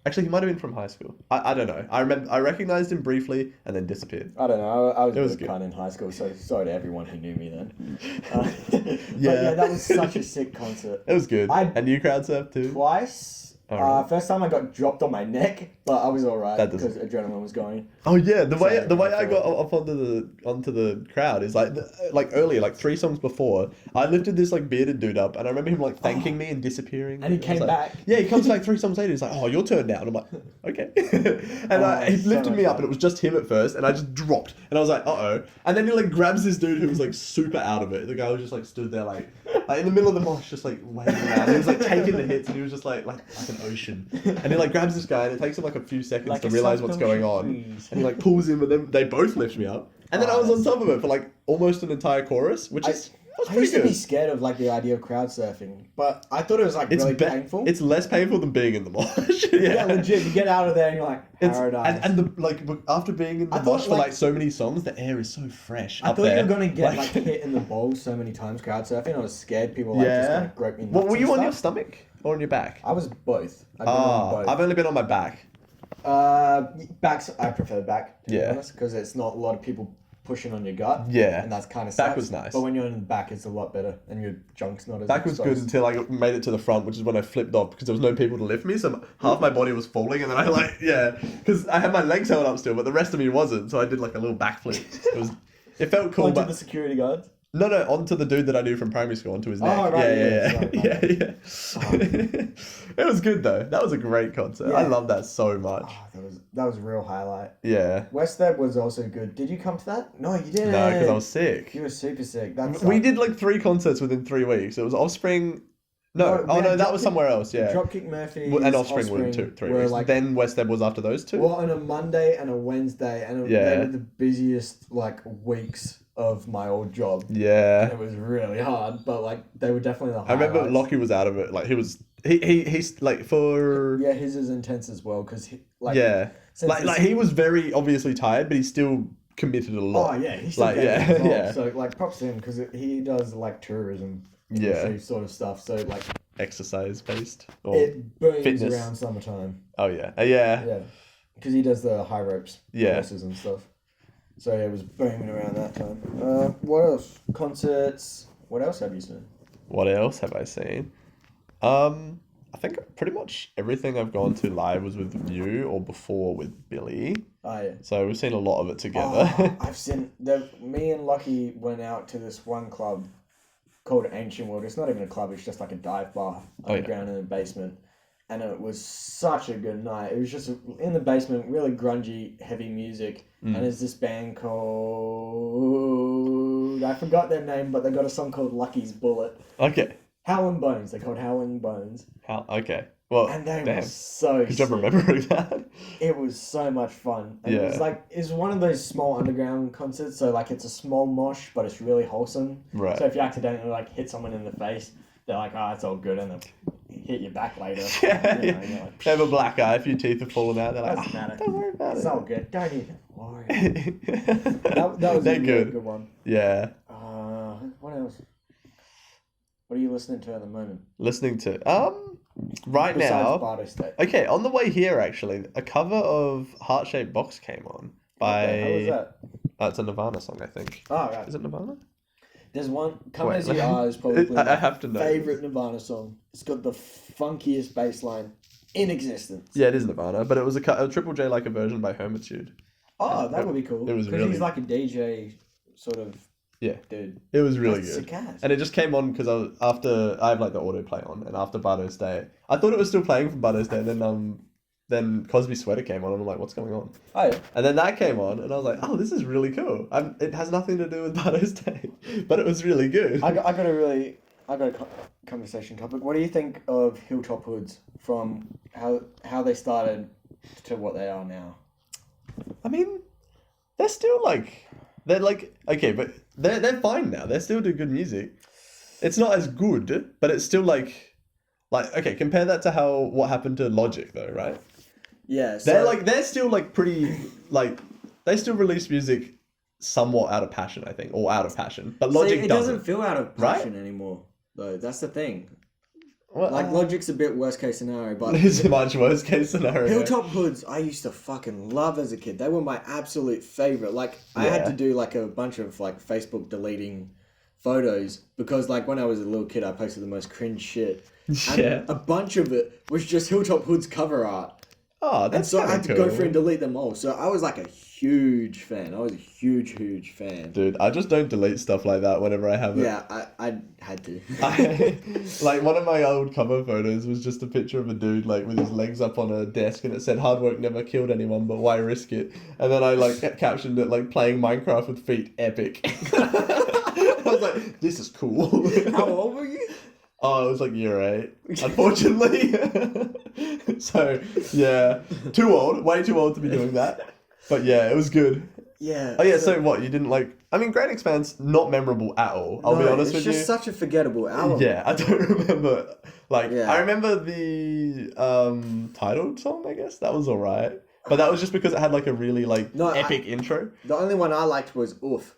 Actually, he might have been from high school. I don't know. I recognised him briefly and then disappeared. I don't know. I was a cunt in high school, so sorry to everyone who knew me then. But yeah, that was such a sick concert. It was good. And you crowd surfed too? Twice. First time I got dropped on my neck, but I was alright because adrenaline was going. Oh yeah, the way I got up onto the crowd is like earlier, like 3 songs before, I lifted this like bearded dude up, and I remember him like thanking me and disappearing. And he came back. Yeah, he comes back 3 songs later. He's like, "Oh, your turn now." And I'm like, "Okay." And he lifted me up, and it was just him at first, and I just dropped, and I was like, "Uh oh!" And then he like grabs this dude who was like super out of it. The guy was just like stood there like in the middle of the mosh, just like waving around. He was like taking the hits, and he was just like an ocean. And he like grabs this guy, and it takes him like a few seconds to realize what's going on. And he like pulls him, and then they both lift me up. And then I was on top of it for like almost an entire chorus, which is I used to be scared of like the idea of crowd surfing, but I thought it was like really painful. It's less painful than being in the mosh. Yeah, legit. You get out of there and you're like paradise. And the like after being in the mosh for like so many songs, the air is so fresh. I thought you were gonna get like hit in the balls so many times crowd surfing. I was scared people just gonna grope me nuts. What were you on your stomach or on your back? I was both. I've been on both. I've only been on my back. Backs. I prefer back to be honest, because it's not a lot of people pushing on your gut. Yeah. And that's kind of back was nice. But when you're in the back, it's a lot better, and your junk's not as back was good until I made it to the front, which is when I flipped off because there was no people to lift me, so half my body was falling, and then I because I had my legs held up still, but the rest of me wasn't, so I did like a little backflip. It felt cool. Onto the security guards? No, onto the dude that I knew from primary school, onto his neck. Oh, right. Yeah. It was good though. That was a great concert. I love that so much. Oh, that was a real highlight. Yeah. Westeb was also good. Did you come to that? No, you didn't. No, because I was sick. You were super sick. We did like 3 concerts within 3 weeks. It was Offspring. No, that was somewhere else. Yeah. Dropkick Murphys and Offspring were 3 weeks. Like, then Westeb was after those 2. Well, on a Monday and a Wednesday, and they were the busiest like weeks of my old job. Yeah. And it was really hard, but like they were definitely the highlights. I remember Lockie was out of it. Like he's like for his is intense as well because he was very obviously tired, but he still committed a lot. Oh yeah, he's still involved. So like props to him because he does like tourism industry sort of stuff. So like exercise based or it booms fitness around summertime. Oh yeah, because he does the high ropes courses and stuff. So it was booming around that time. What else? Concerts. What else have you seen? What else have I seen? I think pretty much everything I've gone to live was with you or before with Billie. Oh, yeah. So we've seen a lot of it together. I've seen... Me and Lucky went out to this one club called Ancient World. It's not even a club. It's just like a dive bar underground in the basement. And it was such a good night. It was just in the basement, really grungy, heavy music. And there's this band called... I forgot their name, but they got a song called Lucky's Bullet. Okay. Howling Bones. They're called Howling Bones. Okay. Well, And they damn. were so Good job sick. remembering that. It was so much fun. And Yeah. it's one of those small underground concerts. So like it's a small mosh, but it's really wholesome. Right. So if you accidentally like hit someone in the face, they're like, oh, it's all good, and they'll hit you back later. Yeah. You know, you're like, They have a black eye, a few teeth are falling out. They're like, doesn't matter. don't worry about It's it. all good. Don't even worry. that That was They're a really good. good one. Yeah. What else? What are you listening to at the moment? Listening to right Besides now. Bardo State. Okay, on the way here actually, a cover of Heart Shaped Box came on by. What the hell is that? It's a Nirvana song, I think. Oh, right. Is it Nirvana? There's one. Come Wait, As You Are is probably I my have to know. favorite Nirvana song. It's got the funkiest bass line in existence. Yeah, it is Nirvana, but it was a Triple J like a version by Hermitude. Oh, that would be cool. It was Because really- he's like a DJ sort of Yeah, dude. it was really That's good. sick ass. And it just came on because I have like the autoplay on, and after Bardo's Day, I thought it was still playing from Bardo's Day, and then Cosby Sweater came on, and I'm like, what's going on? Oh, yeah. And then that came on, and I was like, oh, this is really cool. It has nothing to do with Bardo's Day, but it was really good. I got a conversation topic. What do you think of Hilltop Hoods from how they started to what they are now? I mean, they're still okay, but they're fine now. They still do good music. It's not as good, but it's still like okay. Compare that to what happened to Logic though, right? Yeah, so They're still pretty they still release music somewhat out of passion, I think, or out of passion. But Logic it doesn't feel out of Right? passion anymore, though. That's the thing. Well, Logic's a bit worst case scenario, but it's a much worse case scenario. Hilltop Hoods, I used to fucking love as a kid. They were my absolute favorite. I had to do a bunch of Facebook deleting photos because when I was a little kid, I posted the most cringe shit. And Yeah. a bunch of it was just Hilltop Hoods cover art. Oh, And that's so I had to cool. go through and delete them all. So I was a huge fan. I was a huge fan. Dude, I just don't delete stuff like that whenever I have it. Yeah, I had to. One of my old cover photos was just a picture of a dude with his legs up on a desk, and it said hard work never killed anyone, but why risk it? And then I captioned it playing Minecraft with feet epic. I was like, this is cool. How old were you? Oh, it was year 8, unfortunately. So yeah, too old, way too old to be doing that. But yeah, it was good. Yeah. Oh yeah, so what, you didn't I mean, Great Expanse, not memorable at all, I'll be honest with you. It's just such a forgettable album. Yeah, I don't remember. Yeah. I remember the titled song, I guess. That was alright. But that was just because it had a really epic intro. The only one I liked was Oof.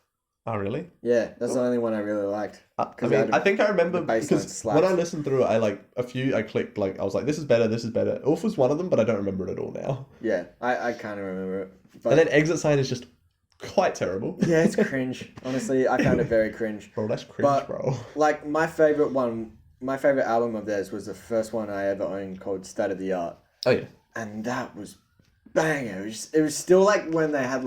Oh, really? Yeah, that's the only one I really liked. I think I remember the bass line because slaps. when I listened through it, I clicked, I was like, this is better, this is better. Ulf was one of them, but I don't remember it at all now. Yeah, I kind of remember it. But And then Exit Sign is just quite terrible. yeah, it's cringe. Honestly, I found it very cringe. Bro, that's cringe, But- bro. My favorite album of theirs was the first one I ever owned called State of the Art. Oh, yeah. And that was banger. It was still when they had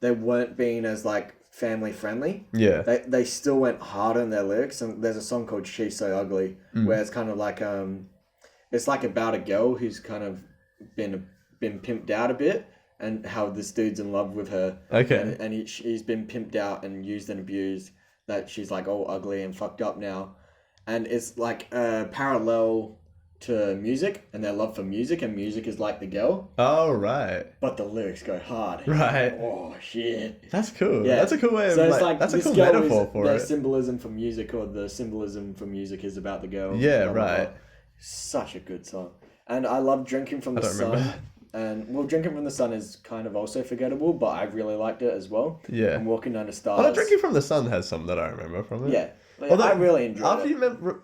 they weren't being as family friendly. Yeah. They still went hard on their lyrics, and there's a song called She's So Ugly where it's kind of it's about a girl who's kind of been pimped out a bit, and how this dude's in love with her. Okay. And he's been pimped out and used and abused, that she's all ugly and fucked up now. And it's a parallel to music and their love for music, and music is like the girl, Oh, right. but the lyrics go hard. Right. Oh shit. That's cool. Yeah. That's a cool way of So it's that's a this cool girl metaphor is for their it. symbolism for music, or the symbolism for music is about the girl. Yeah, blah, blah, right. blah. Such a good song. And I love Drinking from the don't Sun. remember. And Drinking from the Sun is kind of also forgettable, but I really liked it as well. Yeah. And Walking Under Stars. Although Drinking from the Sun has some that I remember from it. Yeah. Although, I really enjoyed after it. you remember,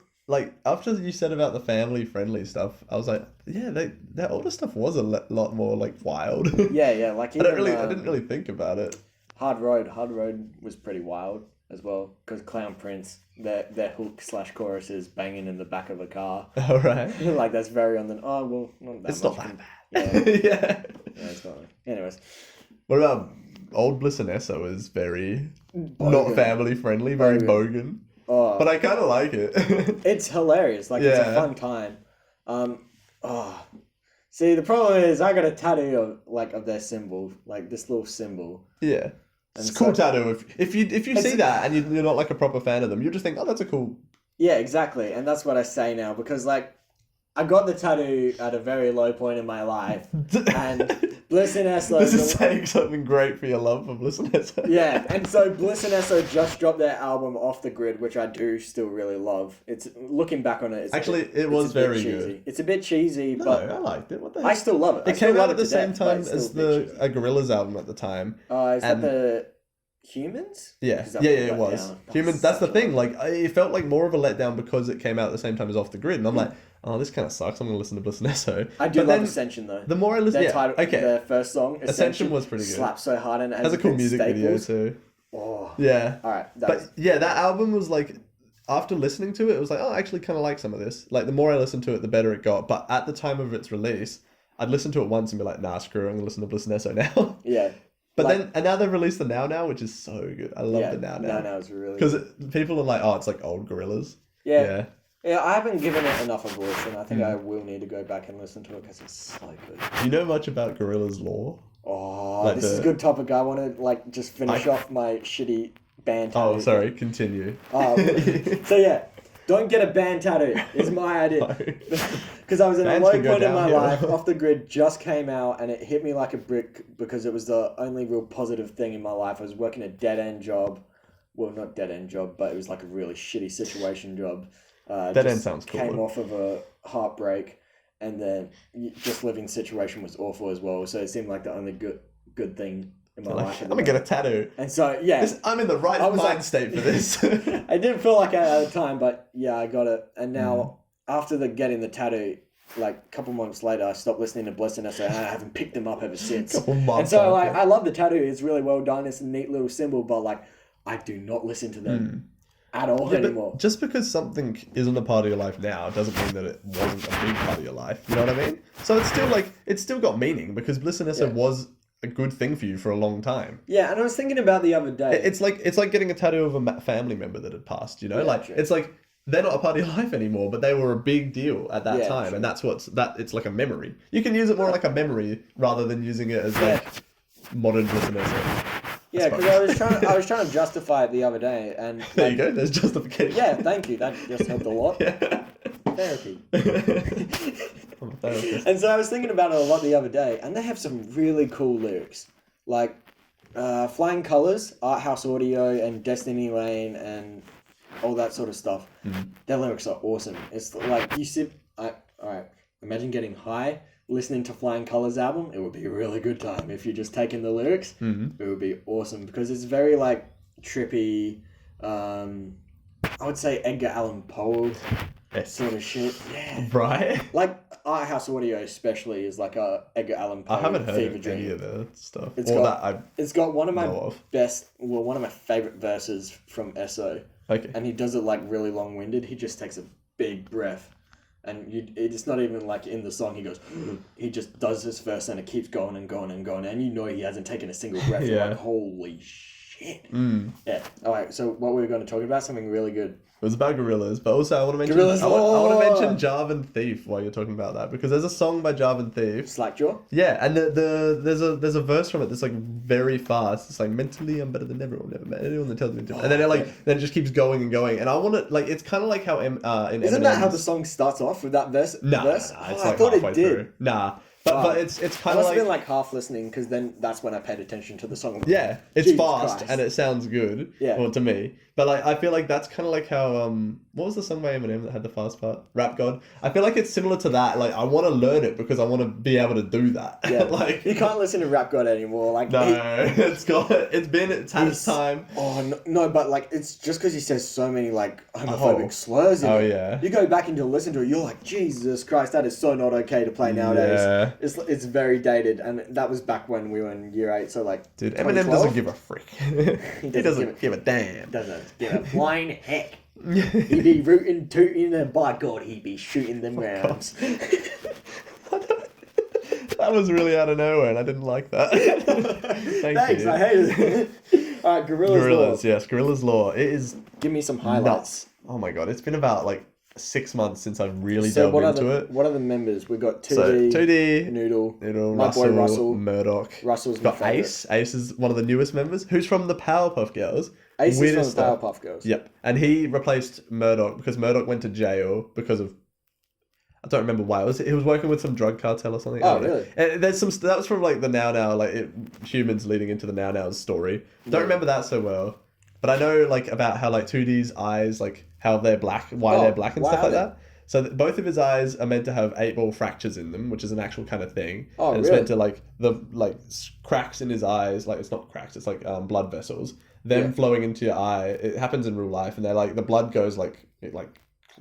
after you said about the family friendly stuff, I was like, yeah, their older stuff was a lot more wild. Yeah. I didn't really think about it. Hard Road was pretty wild as well, because Clown Prince, their hook / chorus is banging in the back of a car. All right. Like that's very on the not that It's much. not that bad. Yeah. Yeah. Yeah, it's not. Anyways, What about Old Bliss and Esso is very Bogan. not family friendly, very bogan. Oh, But I kind of like it. it's hilarious. Like it's a fun time. See, the problem is I got a tattoo of their symbol, like this little symbol. Yeah. And It's a cool so- tattoo. If you see that and you're not like a proper fan of them, you just think, oh, that's a cool. Yeah, exactly, and that's what I say now because like I got the tattoo at a very low point in my life, and Bliss and Esso. This is saying something great for your love for Bliss and Esso. Yeah, and so Bliss and Esso just dropped their album Off the Grid, which I do still really love. It's looking back on it. It's Actually, it was a bit very cheesy. good. It's a bit cheesy, No, but I liked it. What the I heck? still love it. I It still came love out at it the to same death, but time it's still as a bit cheesy. a Gorillaz album at the time. Is that and- the Humans? Yeah, Is that yeah, what it let was. down? Humans. That's the such a- thing. Like, it felt like more of a letdown because it came out at the same time as Off the Grid, and I'm like, oh, this kind of sucks. I'm gonna listen to Bliss and Esso. I do But love then Ascension though. the more I listen, Their title, okay, their first song, Ascension was pretty good. Slaps so hard and it has a cool good music staples. video too. Oh, Yeah, all right. but yeah, that album was like, after listening to it, it was like, oh, I actually kind of like some of this. Like, the more I listened to it, the better it got. But at the time of its release, I'd listen to it once and be like, nah, screw it, I'm gonna listen to Bliss and Esso now. Yeah. But Like- then, and now they've released the Now, which is so good. I love the Now. Now is really Because people are like, oh, it's like old Gorillaz. yeah. I haven't given it enough of a listen. I think I will need to go back and listen to it because it's so good. Do you know much about Gorillaz lore? Oh, Like this is a good topic. I want to like just finish off my shitty band tattoo. Oh, sorry, continue. So yeah, don't get a band tattoo is my idea. Because I was in a Bands low can go point in my downhill. life. Off the Grid just came out and it hit me like a brick because it was the only real positive thing in my life. I was working a dead-end job. Well, not dead-end job, but it was like a really shitty situation job. Dead end sounds cool. Came off of a heartbreak, and then just living situation was awful as well. So it seemed like the only good thing in my life. I'm gonna get a tattoo. And so yeah, I'm in the right I was mind like- state for this. I didn't feel like I had the time, but yeah, I got it. And now after getting the tattoo, like a couple months later, I stopped listening to Bliss and Esso, and I haven't picked them up ever since. Couple And months so like after. I love the tattoo. It's really well done. It's a neat little symbol, but like I do not listen to them at all Yeah, but anymore. just because something isn't a part of your life now doesn't mean that it wasn't a big part of your life. You know what I mean? So it's still like, it's still got meaning because Bliss and Esso Yeah. was a good thing for you for a long time. Yeah, and I was thinking about the other day. It's like getting a tattoo of a family member that had passed. You know, Yeah, like true. it's like they're not a part of your life anymore, but they were a big deal at that Yeah, time, true. and that's it's like a memory. You can use it more like a memory rather than using it as like modern Bliss and Esso. Yeah, because I was trying to justify it the other day, and There you go. There's justification. yeah, thank you. That just helped a lot. Yeah. Therapy. I'm a therapist. And so I was thinking about it a lot the other day, and they have some really cool lyrics, like Flying Colors, Art House Audio, and Destiny Lane, and all that sort of stuff. Their lyrics are awesome. It's like you sit. All right. Imagine getting high, listening to Flying Colors album. It would be a really good time if you just take in the lyrics. It would be awesome because it's very like trippy. I would say Edgar Allan Poe sort of shit. Yeah. Right? Like Art House Audio especially is like a Edgar Allan Poe I haven't heard fever of dream. any of the stuff. It's Or got- that I It's got one of my know of. one of my favorite verses from Esso, Okay. and he does it like really long-winded. He just takes a big breath, and it's not even like in the song. He goes, he just does his verse, and it keeps going and going and going, and you know he hasn't taken a single breath. You're Yeah. like, holy shit. Yeah. All right. So what we were going to talk about something really good. It was about Gorillaz, but also I want to mention Gorillaz I want to lore! mention Jarvan Thief while you're talking about that because there's a song by Jarvan Thief. Slackjaw. Yeah, and there's a verse from it that's like very fast. It's like mentally I'm better than everyone, never met anyone that tells me to. And then then it just keeps going and going. And I want to like it's kind of like how in Isn't that how the song starts off with that verse? No, verse? it's Oh, like I thought halfway it did. through. Nah, but it's I kind must of have been like half listening because then that's when I paid attention to the song. yeah, it's Jesus fast Christ. and it sounds good. Yeah. Well, to me, but like I feel like that's kind of like how what was the song by Eminem that had the fast part? Rap God. I feel like it's similar to that. Like I want to learn it because I want to be able to do that. Yeah. like You can't listen to Rap God anymore. Like no, he- it's had its time. Oh no, but like it's just because he says so many like homophobic slurs. In Oh, it. yeah. You go back and you listen to it, you're like, Jesus Christ, that is so not okay to play nowadays. Yeah. Yeah. It's very dated, and that was back when we were in year 8. So like, Dude, Eminem doesn't give a frick. He He doesn't give a damn. Doesn't give a flying heck. He'd be rooting, tooting, and by God, he'd be shooting them rounds. That was really out of nowhere, and I didn't like that. Thanks, I hated it. Alright, Gorillaz Law. Yes, Gorillaz Law. It is Give me some highlights. nuts. Oh my god, it's been about like 6 months since I've really delved into it. What are the members? We've got 2D, So 2D, Noodle, my Russell, boy Russell, Murdoch. Russell's my Got favourite. Ace. Ace is one of the newest members, who's from the Powerpuff Girls. Ace is Weirdest from the stuff. Powerpuff Girls. Yep, and he replaced Murdoch because Murdoch went to jail because of, I don't remember why. He was working with some drug cartel or something. Oh, really? And there's some that was from like the Now like humans leading into the Now's story. Don't remember that so well, but I know like about how like 2D's eyes, like how they're black, why they're black and stuff like that. So both of his eyes are meant to have 8-ball fractures in them, which is an actual kind of thing. Oh, and it's meant to like cracks in his eyes, like it's not cracks, it's like blood vessels. Them flowing into your eye. It happens in real life, and they're like the blood goes like it like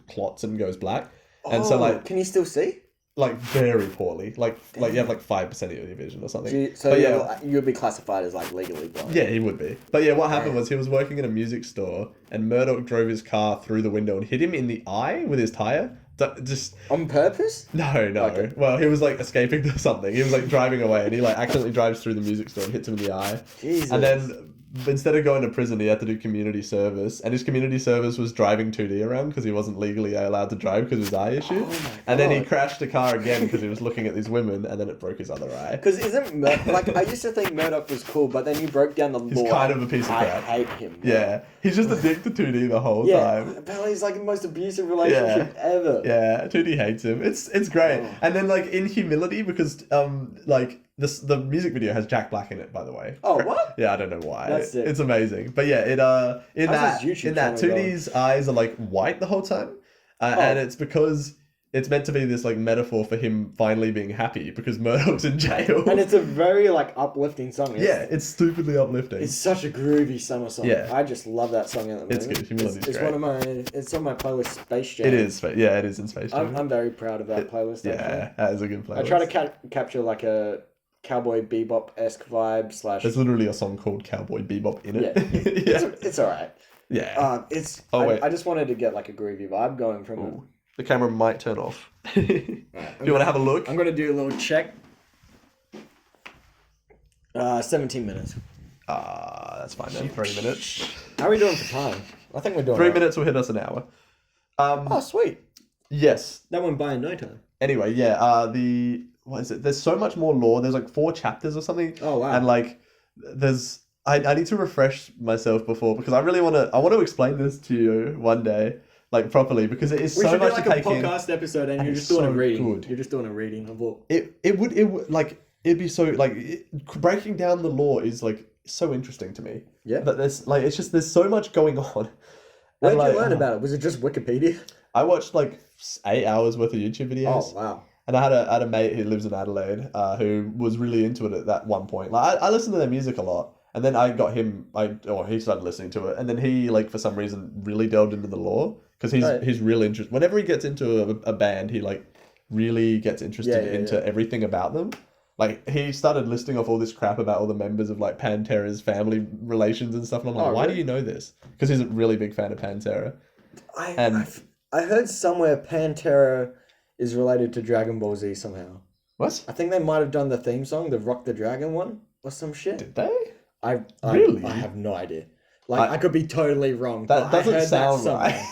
clots and goes black. And so like, can you still see? like very poorly, like you have like 5% of your vision or something. So but you'd be classified as like legally blind. yeah, he would be. But yeah, what happened was he was working in a music store, and Murdoch drove his car through the window and hit him in the eye with his tire. Just on purpose? no. Okay. Well, he was like escaping to something. He was like driving away, and he like accidentally drives through the music store and hits him in the eye. Jesus. And then instead of going to prison, he had to do community service, and his community service was driving 2D around because he wasn't legally allowed to drive because of his eye issue. And then he crashed a car again because he was looking at these women, and then it broke his other eye. Because isn't like I used to think Murdoch was cool, but then you broke down the law. He's kind of a piece of crap. I hate him. Yeah, he's just a dick to 2D the whole Yeah, time. apparently he's like the most abusive relationship ever. Yeah, 2D hates him. It's great. And then like in humility, because like the music video has Jack Black in it, by the way. Oh, what? Yeah, I don't know why. That's sick. It's amazing. But yeah, in that 2D's eyes are like white the whole time, and it's because it's meant to be this like metaphor for him finally being happy because Murdoch's in jail. And it's a very like uplifting song. Yeah, it's stupidly uplifting. It's such a groovy summer song. Yeah. I just love that song at the moment. It's good. Humility's it's great. It's on my playlist, Space Jam. It is. Yeah, it is in Space Jam. I'm very proud of that playlist. Yeah, that is a good playlist. I try to capture like a Cowboy Bebop-esque vibe / There's literally a song called Cowboy Bebop in it. Yeah. It's alright. Yeah. I just wanted to get like a groovy vibe going from it. The camera might turn off. Do you want to have a look? I'm going to do a little check. 17 minutes. That's fine then. 3 minutes. How are we doing for time? I think we're doing 3 minutes will hit us an hour. Oh, sweet. Yes. That went by in no time. Anyway, yeah, what is it? There's so much more lore. There's like 4 chapters or something. Oh, wow. And like, I need to refresh myself because I want to explain this to you one day, like properly, because it is so much to take in. We should do like a podcast episode and you're just doing a reading. You're just doing a reading of what? It would like, it'd be so like, breaking down the lore is like so interesting to me. Yeah. But there's so much going on. Where did you learn about it? Was it just Wikipedia? I watched like 8 hours worth of YouTube videos. Oh, wow. And I had a mate who lives in Adelaide who was really into it at that one point. Like I listened to their music a lot, and then I got him. He started listening to it, and then he like for some reason really delved into the lore because he's really interested. Whenever he gets into a band, he like really gets interested into everything about them. Like he started listing off all this crap about all the members of like Pantera's family relations and stuff. And I'm like, why do you know this? Because he's a really big fan of Pantera. I heard somewhere Pantera is related to Dragon Ball Z somehow. What? I think they might have done the theme song, the Rock the Dragon one, or some shit. Did they? Really? I have no idea. Like I could be totally wrong. That doesn't sound right.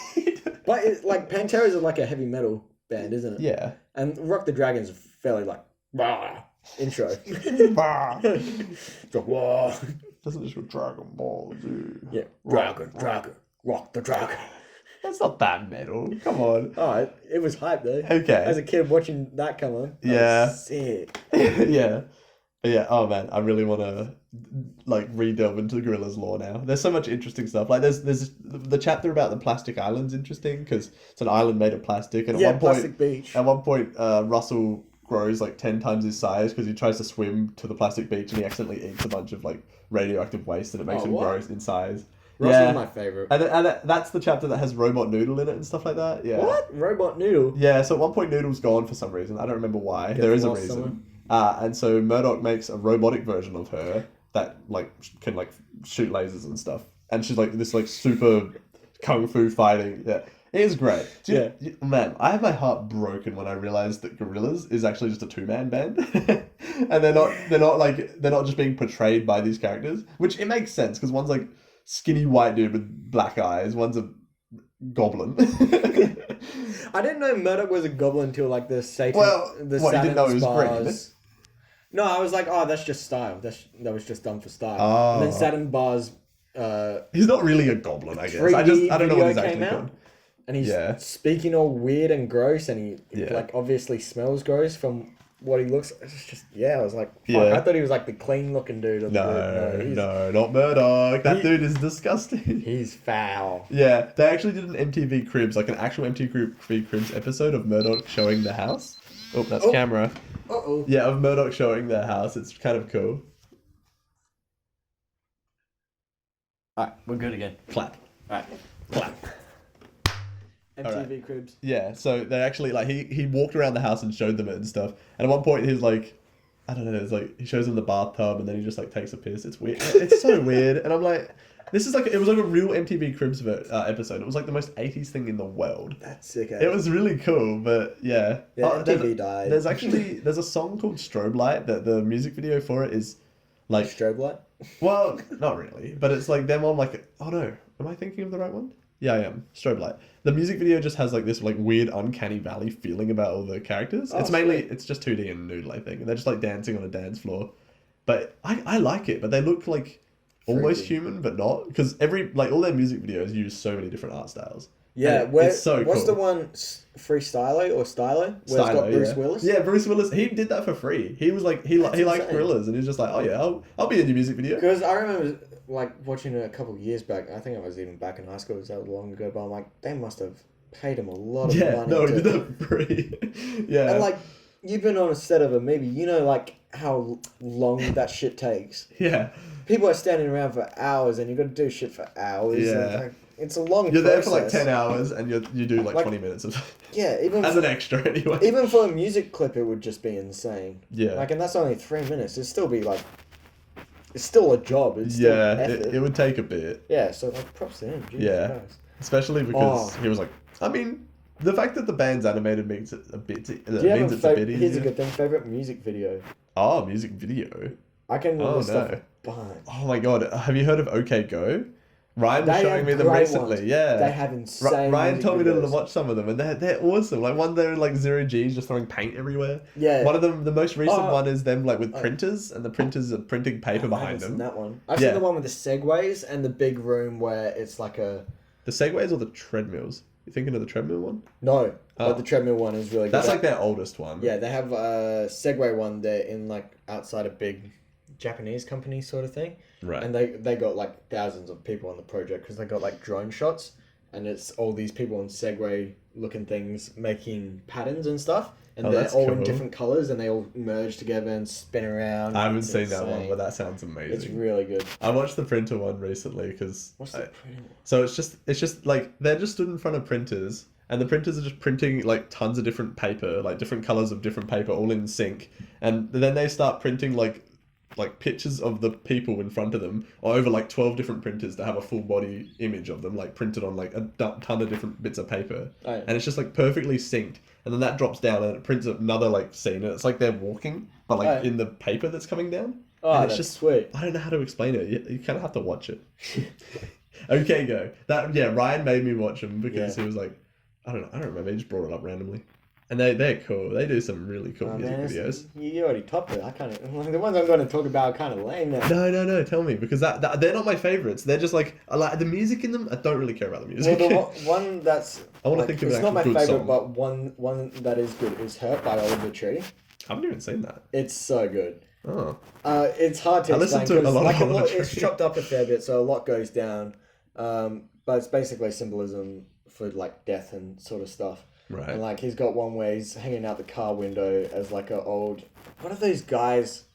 But like Pantera is like a heavy metal band, isn't it? Yeah. And Rock the Dragon's fairly like intro. Whoa. Doesn't just go Dragon Ball Z. Yeah. Dragon, Rock the Dragon. That's not that metal. Come on. Alright, it was hype though. Okay. As a kid watching that come on. That was sick. Yeah. But yeah, oh man, I really want to like re-delve into Gorillaz lore now. There's so much interesting stuff. Like there's the chapter about the plastic island's interesting because it's an island made of plastic, and at one point Russell grows like 10 times his size because he tries to swim to the plastic beach and he accidentally eats a bunch of like radioactive waste and it makes him grow in size. Ross Yeah. is my favorite. And that's the chapter that has Robot Noodle in it and stuff like that. Yeah. What? Robot Noodle? Yeah, so at one point Noodle's gone for some reason. I don't remember why. There is a lost reason. And so Murdoch makes a robotic version of her that like can like shoot lasers and stuff. And she's like this like super kung fu fighting. Yeah. It is great. Man, I have my heart broken when I realized that Gorillaz is actually just a two-man band. And they're not just being portrayed by these characters, which it makes sense because one's like skinny white dude with black eyes, one's a goblin. I didn't know Murdoch was a goblin until like the Satan. Well, the what, you didn't know he was bars. green? No, I was like, oh, that's just style. That was just done for style. Oh. And then Saturn Bars. He's not really a goblin, I guess. 3D I don't know what he's video actually came out. called. And he's speaking all weird and gross, and he Yeah. like obviously smells gross from what he looks. It's just I was like, fuck. Yeah. I thought he was like the clean looking dude. Of the group. No, not Murdoch. That dude is disgusting. He's foul. Yeah, they actually did an MTV Cribs, like an actual MTV Cribs episode of Murdoch showing the house. Oh, that's camera. Uh-oh. Yeah, of Murdoch showing their house. It's kind of cool. Alright, we're good again. Clap. Alright. Clap. MTV Cribs. Yeah, so they actually, like, he walked around the house and showed them it and stuff. And at one point he's like, I don't know, it's like, he shows them the bathtub and then he just, like, takes a piss. It's weird. It's so weird. And I'm like, this is like, it was like a real MTV Cribs episode. It was like the most 80s thing in the world. That's sick. It was really cool, but yeah. Yeah, MTV died. There's a song called Strobe Light that the music video for it is like... Strobe Light? Well, not really, but it's like them on like... Oh no, am I thinking of the right one? Yeah, I am. Strobe Light. The music video just has like this like weird uncanny valley feeling about all the characters. It's just 2D and noodle, I think. And they're just like dancing on a dance floor. But I like it, but they look like almost human, but not. Because all their music videos use so many different art styles. Yeah, it's so what's cool. the one, Freestylo or Stylo? Where it's got Bruce Willis? Yeah, Bruce Willis. He did that for free. He was like, he liked Gorillaz, and he's just like, oh yeah, I'll be in your music video. Because I remember like watching it a couple of years back. I think I was even back in high school. It was that long ago, but I'm like, they must have paid him a lot of money. No, he did that for free. Yeah. And like, you've been on a set of a movie. You know, like how long that shit takes. Yeah. People are standing around for hours, and you got to do shit for hours. Yeah. And, like, it's a long You're process. there for like 10 hours, and you do like 20 minutes of... Yeah, even as an extra anyway. Even for a music clip, it would just be insane. Yeah. Like, and that's only 3 minutes. It'd still be like, it's still a job. It's still effort. It would take a bit. Yeah, so like props to him. Jesus Christ. Especially because he was like, I mean, the fact that the band's animated means it a bit. Here's a good thing. Favorite music video. Oh, music video. I can remember stuff. Oh my god, have you heard of OK Go? Ryan was They showing have me them great recently. ones. Yeah, They have insane. Ryan told me to videos. watch some of them, and they're awesome. Like one, they're like 0Gs, just throwing paint everywhere. Yeah. One of them, the most recent one, is them like with printers, and the printers are printing paper behind them. That one. I've seen the one with the segways and the big room where it's like a. The segways or the treadmills? You thinking of the treadmill one? No, but the treadmill one is really good. That's like their oldest one. Yeah, they have a Segway one there in like outside a big Japanese company sort of thing. Right. And they got like thousands of people on the project because they got like drone shots, and it's all these people on Segway looking things making patterns and stuff, and they're all in different colors, and they all merge together and spin around. I haven't seen that one, but that sounds amazing. It's really good. I watched the printer one recently because. What's the printer one? So it's just like they're just stood in front of printers, and the printers are just printing like tons of different paper, like different colors of different paper, all in sync, and then they start printing like pictures of the people in front of them over like 12 different printers to have a full body image of them, like printed on like a ton of different bits of paper. Oh, yeah. And it's just like perfectly synced, and then that drops down and it prints another like scene, and it's like they're walking but like in the paper that's coming down. Oh, and it's that's just sweet. I don't know how to explain it. You kind of have to watch it. Okay, go. Ryan made me watch them because he was like, I don't remember, he just brought it up randomly. And they're cool. They do some really cool music videos. You already topped it. I kind of the ones I'm going to talk about are kind of lame now. No. Tell me, because that they're not my favorites. They're just like I like the music in them. I don't really care about the music. Well, the one that's I want to think of it's an not my actual good favorite, song. but one that is good is "Hurt" by Oliver Tree. I haven't even seen that. It's so good. Oh. It's hard to I explain listen to a lot of Oliver it's Tree. chopped up a fair bit, so a lot goes down. But it's basically symbolism for like death and sort of stuff. Right. And like he's got one where he's hanging out the car window as like a old. What are those guys?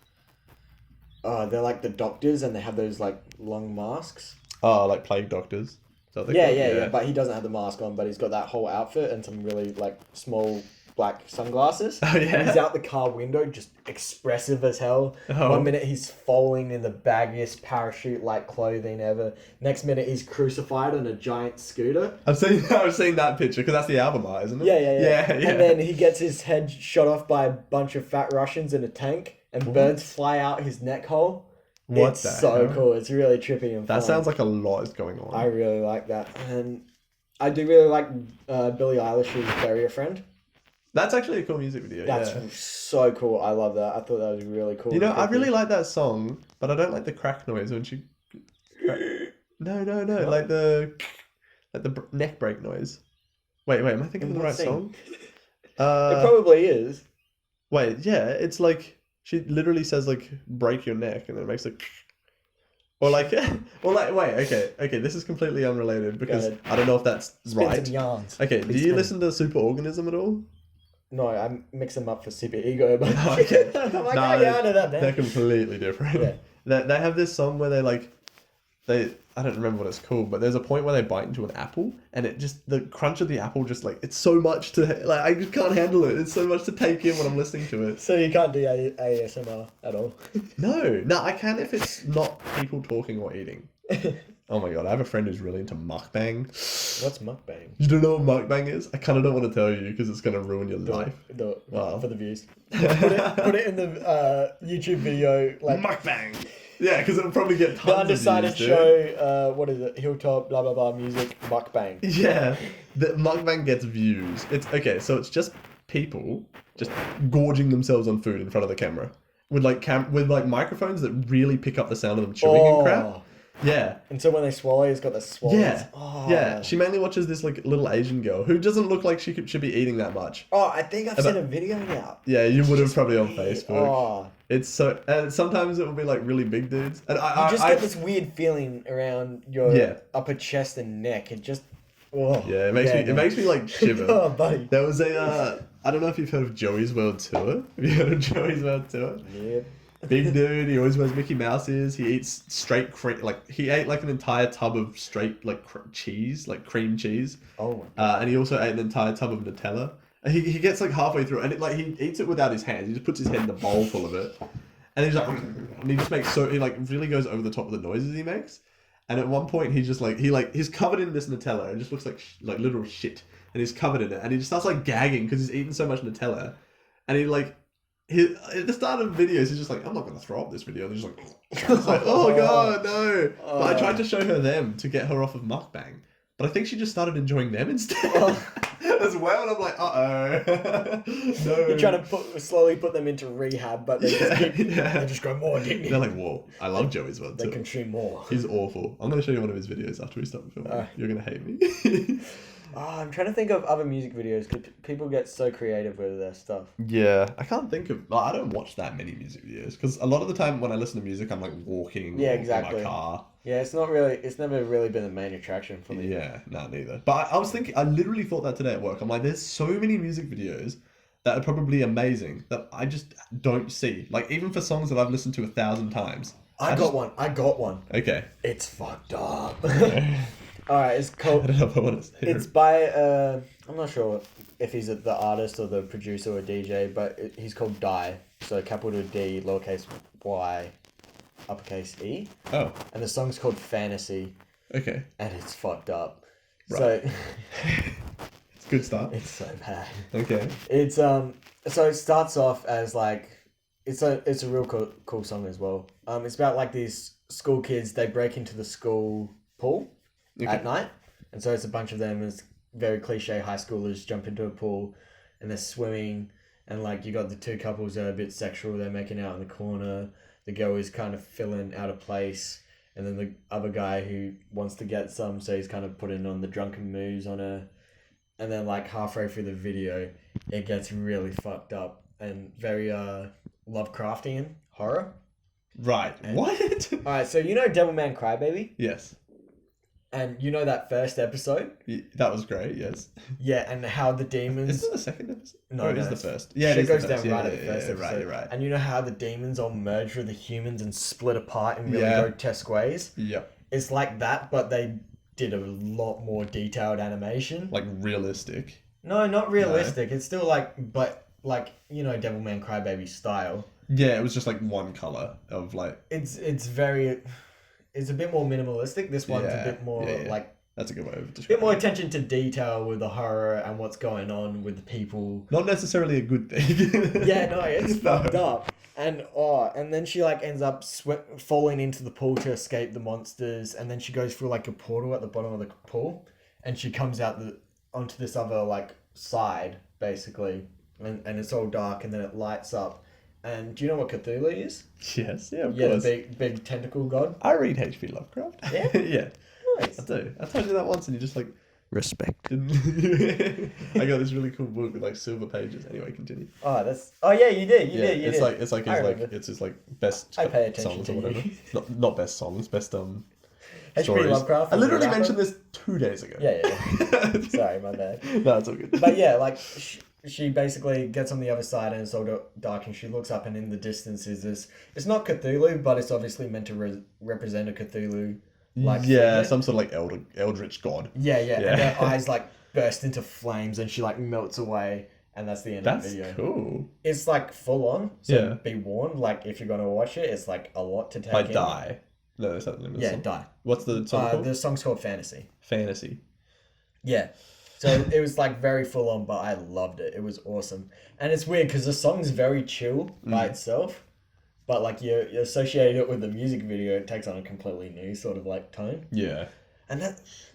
They're like the doctors, and they have those like long masks. Oh, like plague doctors. Is that what they're Yeah, called? yeah. But he doesn't have the mask on, but he's got that whole outfit and some really like small black sunglasses. Oh, yeah. And he's out the car window, just expressive as hell. Oh. One minute he's falling in the baggiest parachute-like clothing ever. Next minute he's crucified on a giant scooter. I've seen that picture because that's the album art, isn't it? Yeah. Yeah. And then he gets his head shot off by a bunch of fat Russians in a tank, and birds fly out his neck hole. What It's the so hell? cool. It's really trippy and fun. That sounds like a lot is going on. I really like that. And I do really like Billie Eilish's Bury a Friend. That's actually a cool music video. That's so cool. I love that. I thought that was really cool. You know, I really like that song, but I don't like the crack noise when she. No. Like the neck break noise. Wait. Am I thinking of the right song? It probably is. Wait, yeah, it's like she literally says like break your neck, and then it makes like. Or like, okay. This is completely unrelated because I don't know if that's right. Some yarns. Okay, do you listen to Superorganism at all? No, I mix them up for Super Ego. But Okay. I'm like, I know that. They're completely different. Yeah. They have this song where I don't remember what it's called, but there's a point where they bite into an apple, and it just, the crunch of the apple just like, it's so much to, like, I just can't handle it. It's so much to take in when I'm listening to it. So you can't do ASMR at all? No, I can if it's not people talking or eating. Oh my god, I have a friend who's really into mukbang. What's mukbang? You don't know what mukbang is? I kind of don't want to tell you because it's going to ruin your life. Do it. Wow. For the views. Put it in the YouTube video. Like Mukbang! Yeah, because it'll probably get tons the Undecided of views, show, what is it? Hilltop, blah, blah, blah, music, mukbang. Yeah, the mukbang gets views. It's okay, so it's just people just gorging themselves on food in front of the camera with like microphones that really pick up the sound of them chewing and crap. Yeah. And so when they swallow, it's got the swallows. Yeah. Oh. Yeah. She mainly watches this like little Asian girl who doesn't look like she should be eating that much. Oh, I think I've seen a video now. Yeah, you would have probably on Facebook. Oh. It's so, and sometimes it will be like really big dudes. And You just get this weird feeling around your upper chest and neck. It just, yeah, it makes me like shiver. Oh, buddy. There was I don't know if you've heard of Joey's World Tour. Have you heard of Joey's World Tour? Yeah. Big dude, he always wears Mickey Mouses. He eats straight cream, like he ate like an entire tub of straight like cheese, like cream cheese. Oh. And he also ate an entire tub of Nutella. And he gets like halfway through, and he eats it without his hands. He just puts his head in a bowl full of it, and he's like, and he just makes he like really goes over the top of the noises he makes. And at one point, he's just like he's covered in this Nutella. It just looks like literal shit, and he's covered in it, and he just starts like gagging because he's eaten so much Nutella, and at the start of videos, he's just like, I'm not going to throw up this video. And he's just like, oh god, no. But I tried to show her them to get her off of mukbang. But I think she just started enjoying them instead as well. And I'm like, no. You're trying to slowly put them into rehab, but they just go more addicted. They're like, whoa, I love Joey's one too. They consume more. He's awful. I'm going to show you one of his videos after we stop filming. You're going to hate me. I'm trying to think of other music videos because people get so creative with their stuff. Yeah, I can't think of. I don't watch that many music videos because a lot of the time when I listen to music, I'm like walking. Yeah, or exactly. in my car. Yeah, it's never really been the main attraction for me. Yeah, neither. But I was thinking, I literally thought that today at work. I'm like, there's so many music videos that are probably amazing that I just don't see. Like even for songs that I've listened to 1,000 times. I got one. Okay. It's fucked up. Alright, it's called. I don't know if I want to It's by I'm not sure if he's the artist or the producer or DJ, but he's called Die. So capital D, lowercase y, uppercase E. Oh. And the song's called Fantasy. Okay. And it's fucked up. Right. So it's a good start. It's so bad. Okay. It's so it starts off as like it's a real cool song as well. It's about like these school kids, they break into the school pool. Okay. At night, and so it's a bunch of them as very cliche high schoolers jump into a pool and they're swimming, and like you got the two couples that are a bit sexual, they're making out in the corner, the girl is kind of feeling out of place, and then the other guy who wants to get some, so he's kind of putting on the drunken moves on her, and then like halfway through the video it gets really fucked up and very Lovecraftian horror. Right. And, what? Alright, so you know Devilman Crybaby? Yes. And you know that first episode? That was great, yes. Yeah, and how the demons... Is it the second episode? No, it is the first. Yeah, it goes down right at the first episode. Right. And you know how the demons all merge with the humans and split apart in really grotesque ways? Yep. it's like that, but they did a lot more detailed animation. Like realistic. No, not realistic. No. It's still like, but like, you know, Devilman Crybaby style. Yeah, it was just like one color of like. It's a bit more minimalistic. This one's a bit more like. That's a good way of describing it. A bit more attention to detail with the horror and what's going on with the people. Not necessarily a good thing. Yeah, no, it's fucked up. And then she like ends up falling into the pool to escape the monsters, and then she goes through like a portal at the bottom of the pool, and she comes out onto this other like side basically, and it's all dark, and then it lights up. And do you know what Cthulhu is? Yes, yeah, of course. Yeah, the big tentacle god. I read H.P. Lovecraft. Yeah? Yeah. Nice. I do. I told you that once and you just like... Respect. I got this really cool book with like silver pages. Anyway, continue. Oh, yeah, you did. You did. It's his like best I pay attention songs to or whatever. you. Not best songs, best H.P. stories. Lovecraft. I literally mentioned this 2 days ago. Yeah. Sorry, my bad. No, it's all good. But yeah, like she basically gets on the other side and it's all dark, and she looks up, and in the distance is this. It's not Cthulhu, but it's obviously meant to represent a Cthulhu. Like yeah, some sort of like eldritch god. Yeah. And her eyes like burst into flames, and she like melts away, and that's the end of the video. That's cool. It's like full on. So be warned, like if you're gonna watch it, it's like a lot to take in. Die. No, that's not the name of the song. Die. What's the song called? The song's called Fantasy. Fantasy. Yeah. So it was like very full on, but I loved it. It was awesome. And it's weird because the song's very chill by itself, but like you associate it with the music video, it takes on a completely new sort of like tone. Yeah. And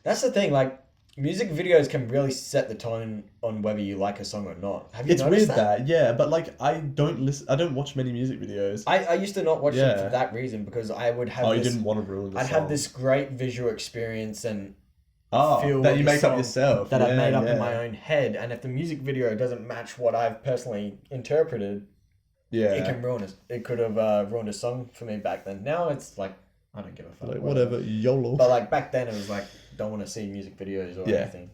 that's the thing, like music videos can really set the tone on whether you like a song or not. Have you It's noticed weird that? Yeah, but like I don't watch many music videos. I used to not watch them for that reason, because I would have you didn't want to ruin the I'd song. have this great visual experience and feel that you make up yourself. That I've made up in my own head, and if the music video doesn't match what I've personally interpreted, it can ruin it. It could have ruined a song for me back then. Now it's like I don't give a fuck. Like, whatever, YOLO. But like back then, it was like don't want to see music videos or anything.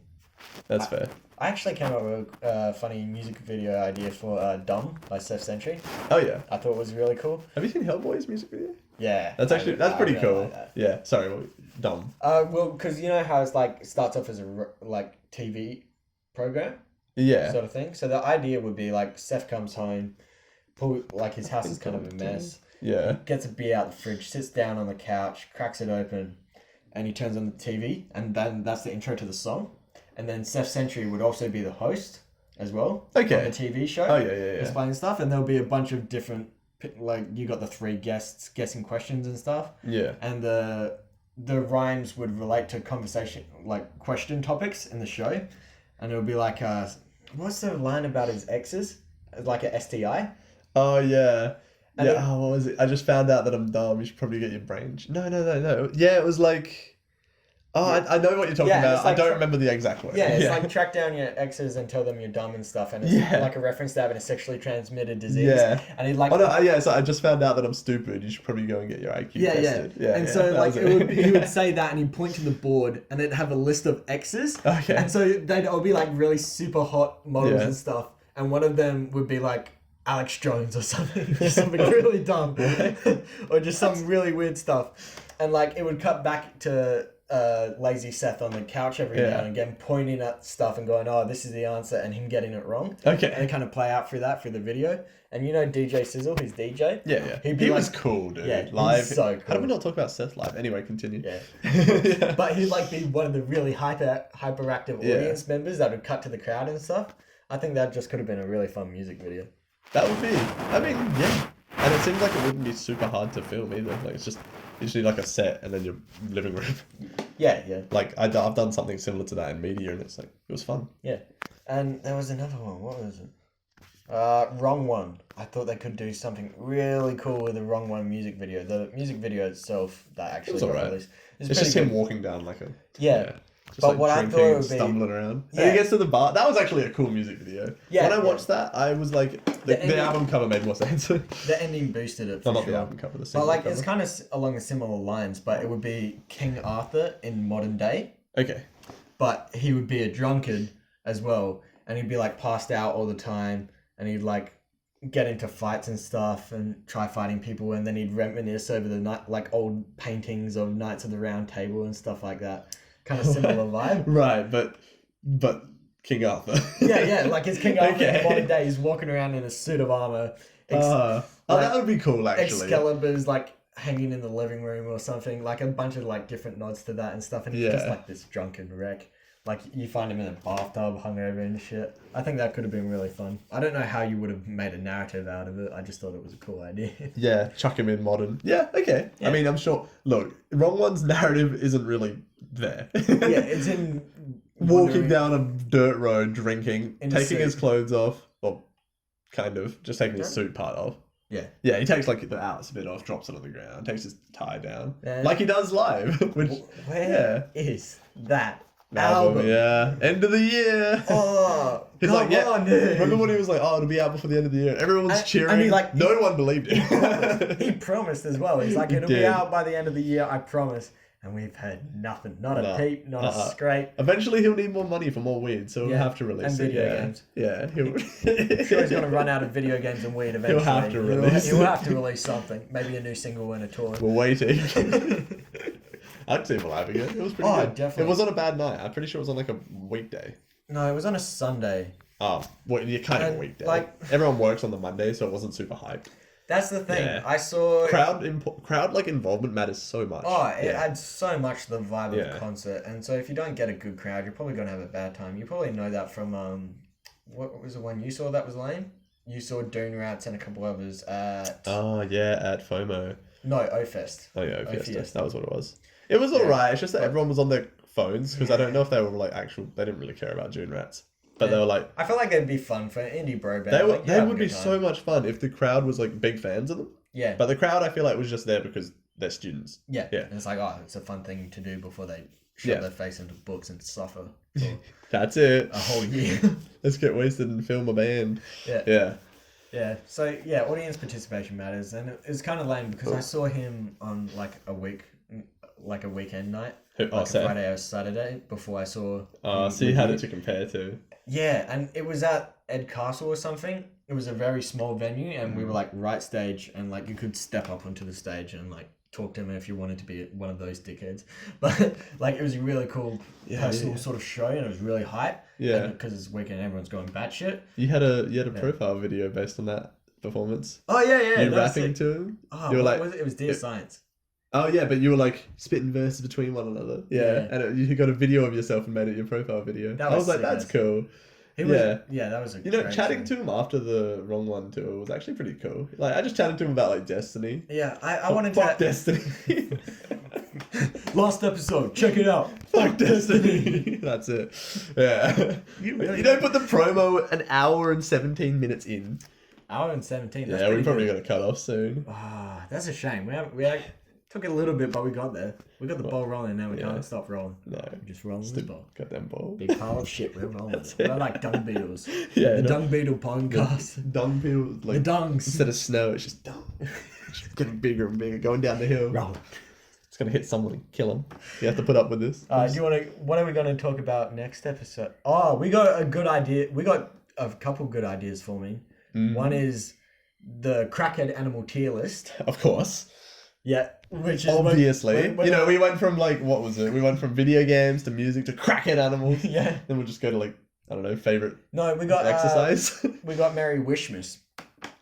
That's fair. I actually came up with a funny music video idea for "Dumb" by Seth Sentry. Oh yeah, I thought it was really cool. Have you seen Hellboy's music video? Yeah, that's pretty really cool. Like that. Yeah, sorry, Dumb. Well, because you know how it's like starts off as a like TV program, sort of thing. So the idea would be like Seth comes home, like his house is kind of a mess. Yeah. Gets a beer out the fridge, sits down on the couch, cracks it open, and he turns on the TV, and then that's the intro to the song. And then Seth Sentry would also be the host as well. Okay. On the TV show. Oh yeah. Explaining stuff, and there'll be a bunch of different, like you got the 3 guests guessing questions and stuff. Yeah. And the rhymes would relate to conversation, like question topics in the show, and it would be like, what's the line about his exes? Like a STI. Oh yeah. And what was it? I just found out that I'm dumb. You should probably get your brain. No. Yeah, it was like. Oh, yeah. I know what you're talking about. Like, I don't remember the exact word. Yeah, it's like track down your exes and tell them you're dumb and stuff, and it's like a reference to having a sexually transmitted disease. Yeah. And he like. Oh no! Yeah, so I just found out that I'm stupid. You should probably go and get your IQ tested. Yeah. And so like he would say that, and he'd point to the board, and it'd have a list of exes. Okay. And so they'd all be like really super hot models and stuff, and one of them would be like Alex Jones or something, something really dumb, or just some really weird stuff, and like it would cut back to. Lazy Seth on the couch every now and again, pointing at stuff and going, "Oh, this is the answer," and him getting it wrong. Okay. And kind of play out through the video. And you know DJ Sizzle, his DJ. Yeah. He was cool, dude. Yeah, live. So cool. How did we not talk about Seth live? Anyway, continue. Yeah. But he'd like be one of the really hyperactive audience members that would cut to the crowd and stuff. I think that just could have been a really fun music video. That would be. I mean, yeah. And it seems like it wouldn't be super hard to film either. Like it's just. You just need like a set and then your living room. Yeah. Like I've done something similar to that in media, and it's like it was fun. Yeah, and there was another one. What was it? Wrong One. I thought they could do something really cool with the Wrong One music video. The music video itself that actually got released. It's just him walking down like a Just but like what drinking, I thought would be stumbling around. And he gets to the bar. That was actually a cool music video. Yeah. When I watched that, I was like, the album cover made more sense. The ending boosted it. Not the album cover. The but like, cover. it's kind of along the similar lines. But it would be King Arthur in modern day. Okay. But he would be a drunkard as well, and he'd be like passed out all the time, and he'd like get into fights and stuff and try fighting people, and then he'd reminisce over the night, like old paintings of Knights of the Round Table and stuff like that. Kind of similar vibe. Right, but King Arthur. Yeah, like it's King Arthur in modern day. He's walking around in a suit of armor. That would be cool, actually. Excalibur's like hanging in the living room or something. Like a bunch of like different nods to that and stuff. And he's just like this drunken wreck. Like you find him in a bathtub, hungover and shit. I think that could have been really fun. I don't know how you would have made a narrative out of it. I just thought it was a cool idea. Yeah, chuck him in modern. Yeah, okay. Yeah. I mean, I'm sure. Look, Wrong One's narrative isn't really there. It's in walking down a dirt road, drinking, taking his clothes off. Well, kind of just taking his suit part off. Yeah, he takes like the outer bit off, drops it on the ground, takes his tie down, like he does live. Which where is that album? Yeah, end of the year. Oh, he's come like, on, dude. Remember when he was like, "Oh, it'll be out before the end of the year." Everyone's cheering. And he, like, no one believed it. He promised as well. He's like, "It'll be out by the end of the year, I promise." And we've heard nothing. Not a peep, not a scrape. Eventually, he'll need more money for more weed, so he'll have to release and video games. Yeah, I'm sure he's going to run out of video games and weed eventually. He'll have to release. He'll have to release something. Maybe a new single and a tour. We're waiting. I'd see him live again. It was pretty good. Definitely. It was on a bad night. I'm pretty sure it was on like a weekday. No, it was on a Sunday. Oh, well, you're kind of a weekday. Like, everyone works on the Monday, so it wasn't super hyped. That's the thing. Yeah. I saw crowd like involvement matters so much. Oh, it adds so much to the vibe of the concert, and so if you don't get a good crowd, you're probably gonna have a bad time. You probably know that from what was the one you saw that was lame? You saw Dune Rats and a couple others at at FOMO. No, O-Fest. Oh yeah, O-Fest. That was what it was. It was alright. It's just that everyone was on their phones because I don't know if they were like they didn't really care about Dune Rats. But they were like... I feel like they'd be fun for an indie bro band. They would be so much fun if the crowd was like big fans of them. Yeah. But the crowd, I feel like, was just there because they're students. Yeah. And it's like, it's a fun thing to do before they shove their face into books and suffer. That's it. A whole year. Let's get wasted and film a band. Yeah. So, audience participation matters. And it's kind of lame because I saw him on like a weekend night. A Friday or Saturday before I saw... so you had it to compare to. Yeah, and it was at Ed Castle or something. It was a very small venue, and we were like right stage, and like you could step up onto the stage and like talk to him if you wanted to be one of those dickheads. But like it was a really cool personal sort of show, and it was really hype. Yeah, because it's weekend, everyone's going batshit. You had a profile video based on that performance. Oh yeah. You rapping to him. Oh, you were like, was it? It was Dear Science. Oh yeah, but you were like spitting verses between one another. Yeah. And you got a video of yourself and made it your profile video. I was like, that's cool. That was a chatting to him after the Wrong One tour was actually pretty cool. Like I just chatted to him about like Destiny. Yeah, I wanted to Destiny. Last episode, check it out. Fuck Destiny. That's it. Yeah. You don't put the promo an hour and 17 minutes in. Hour and 17. That's we probably got to cut off soon. That's a shame. We took it a little bit, but we got there. We got the ball rolling, now we can't stop rolling. No. We're just rolling the ball. Goddamn ball. Big pile of shit, we're rolling it. We're like dung beetles. The dung beetle podcast. Dung beetle, like, the dungs. Instead of snow, it's just dung. It's just getting bigger and bigger, going down the hill. Roll. It's going to hit someone and kill them. You have to put up with this. What are we going to talk about next episode? Oh, we got a good idea. We got a couple good ideas for me. One is the crackhead animal tier list. Of course. Yeah, which is obviously. We went from like, what was it? We went from video games to music to crackhead animals. Yeah. Then we'll just go to like, I don't know, favorite. No, we got exercise. We got Merry Wishmas.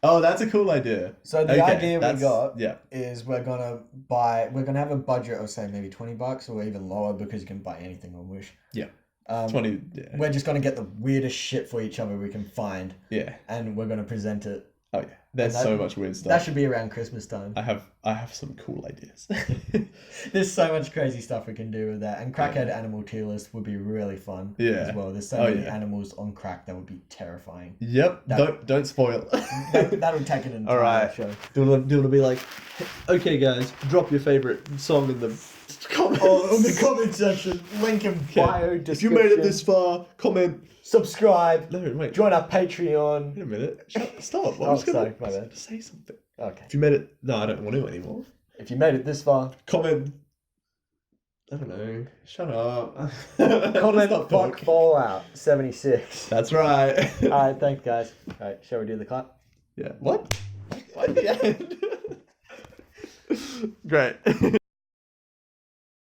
Oh, that's a cool idea. So the idea we got is we're gonna have a budget of say maybe $20 or even lower because you can buy anything on Wish. Yeah. 20. Yeah. We're just gonna get the weirdest shit for each other we can find. Yeah. And we're gonna present it. Oh yeah. There's so much weird stuff. That should be around Christmas time. I have some cool ideas. There's so much crazy stuff we can do with that. And crackhead animal tier list would be really fun as well. There's so many animals on crack that would be terrifying. Yep. Don't spoil. That would take it into the show. Do you want to be like, okay guys, drop your favorite song in the comment. On the comment section. Link in bio description. If you made it this far, comment. Subscribe. No, wait. Join our Patreon. Wait a minute. Stop. Sorry, my bad. Say something. Okay. If you made it... No, I don't want to anymore. If you made it this far... Comment... I don't know. Shut up. Comment fuck Fallout 76. That's right. Alright, thanks guys. Alright, shall we do the clap? Yeah. What? Why the end? Great.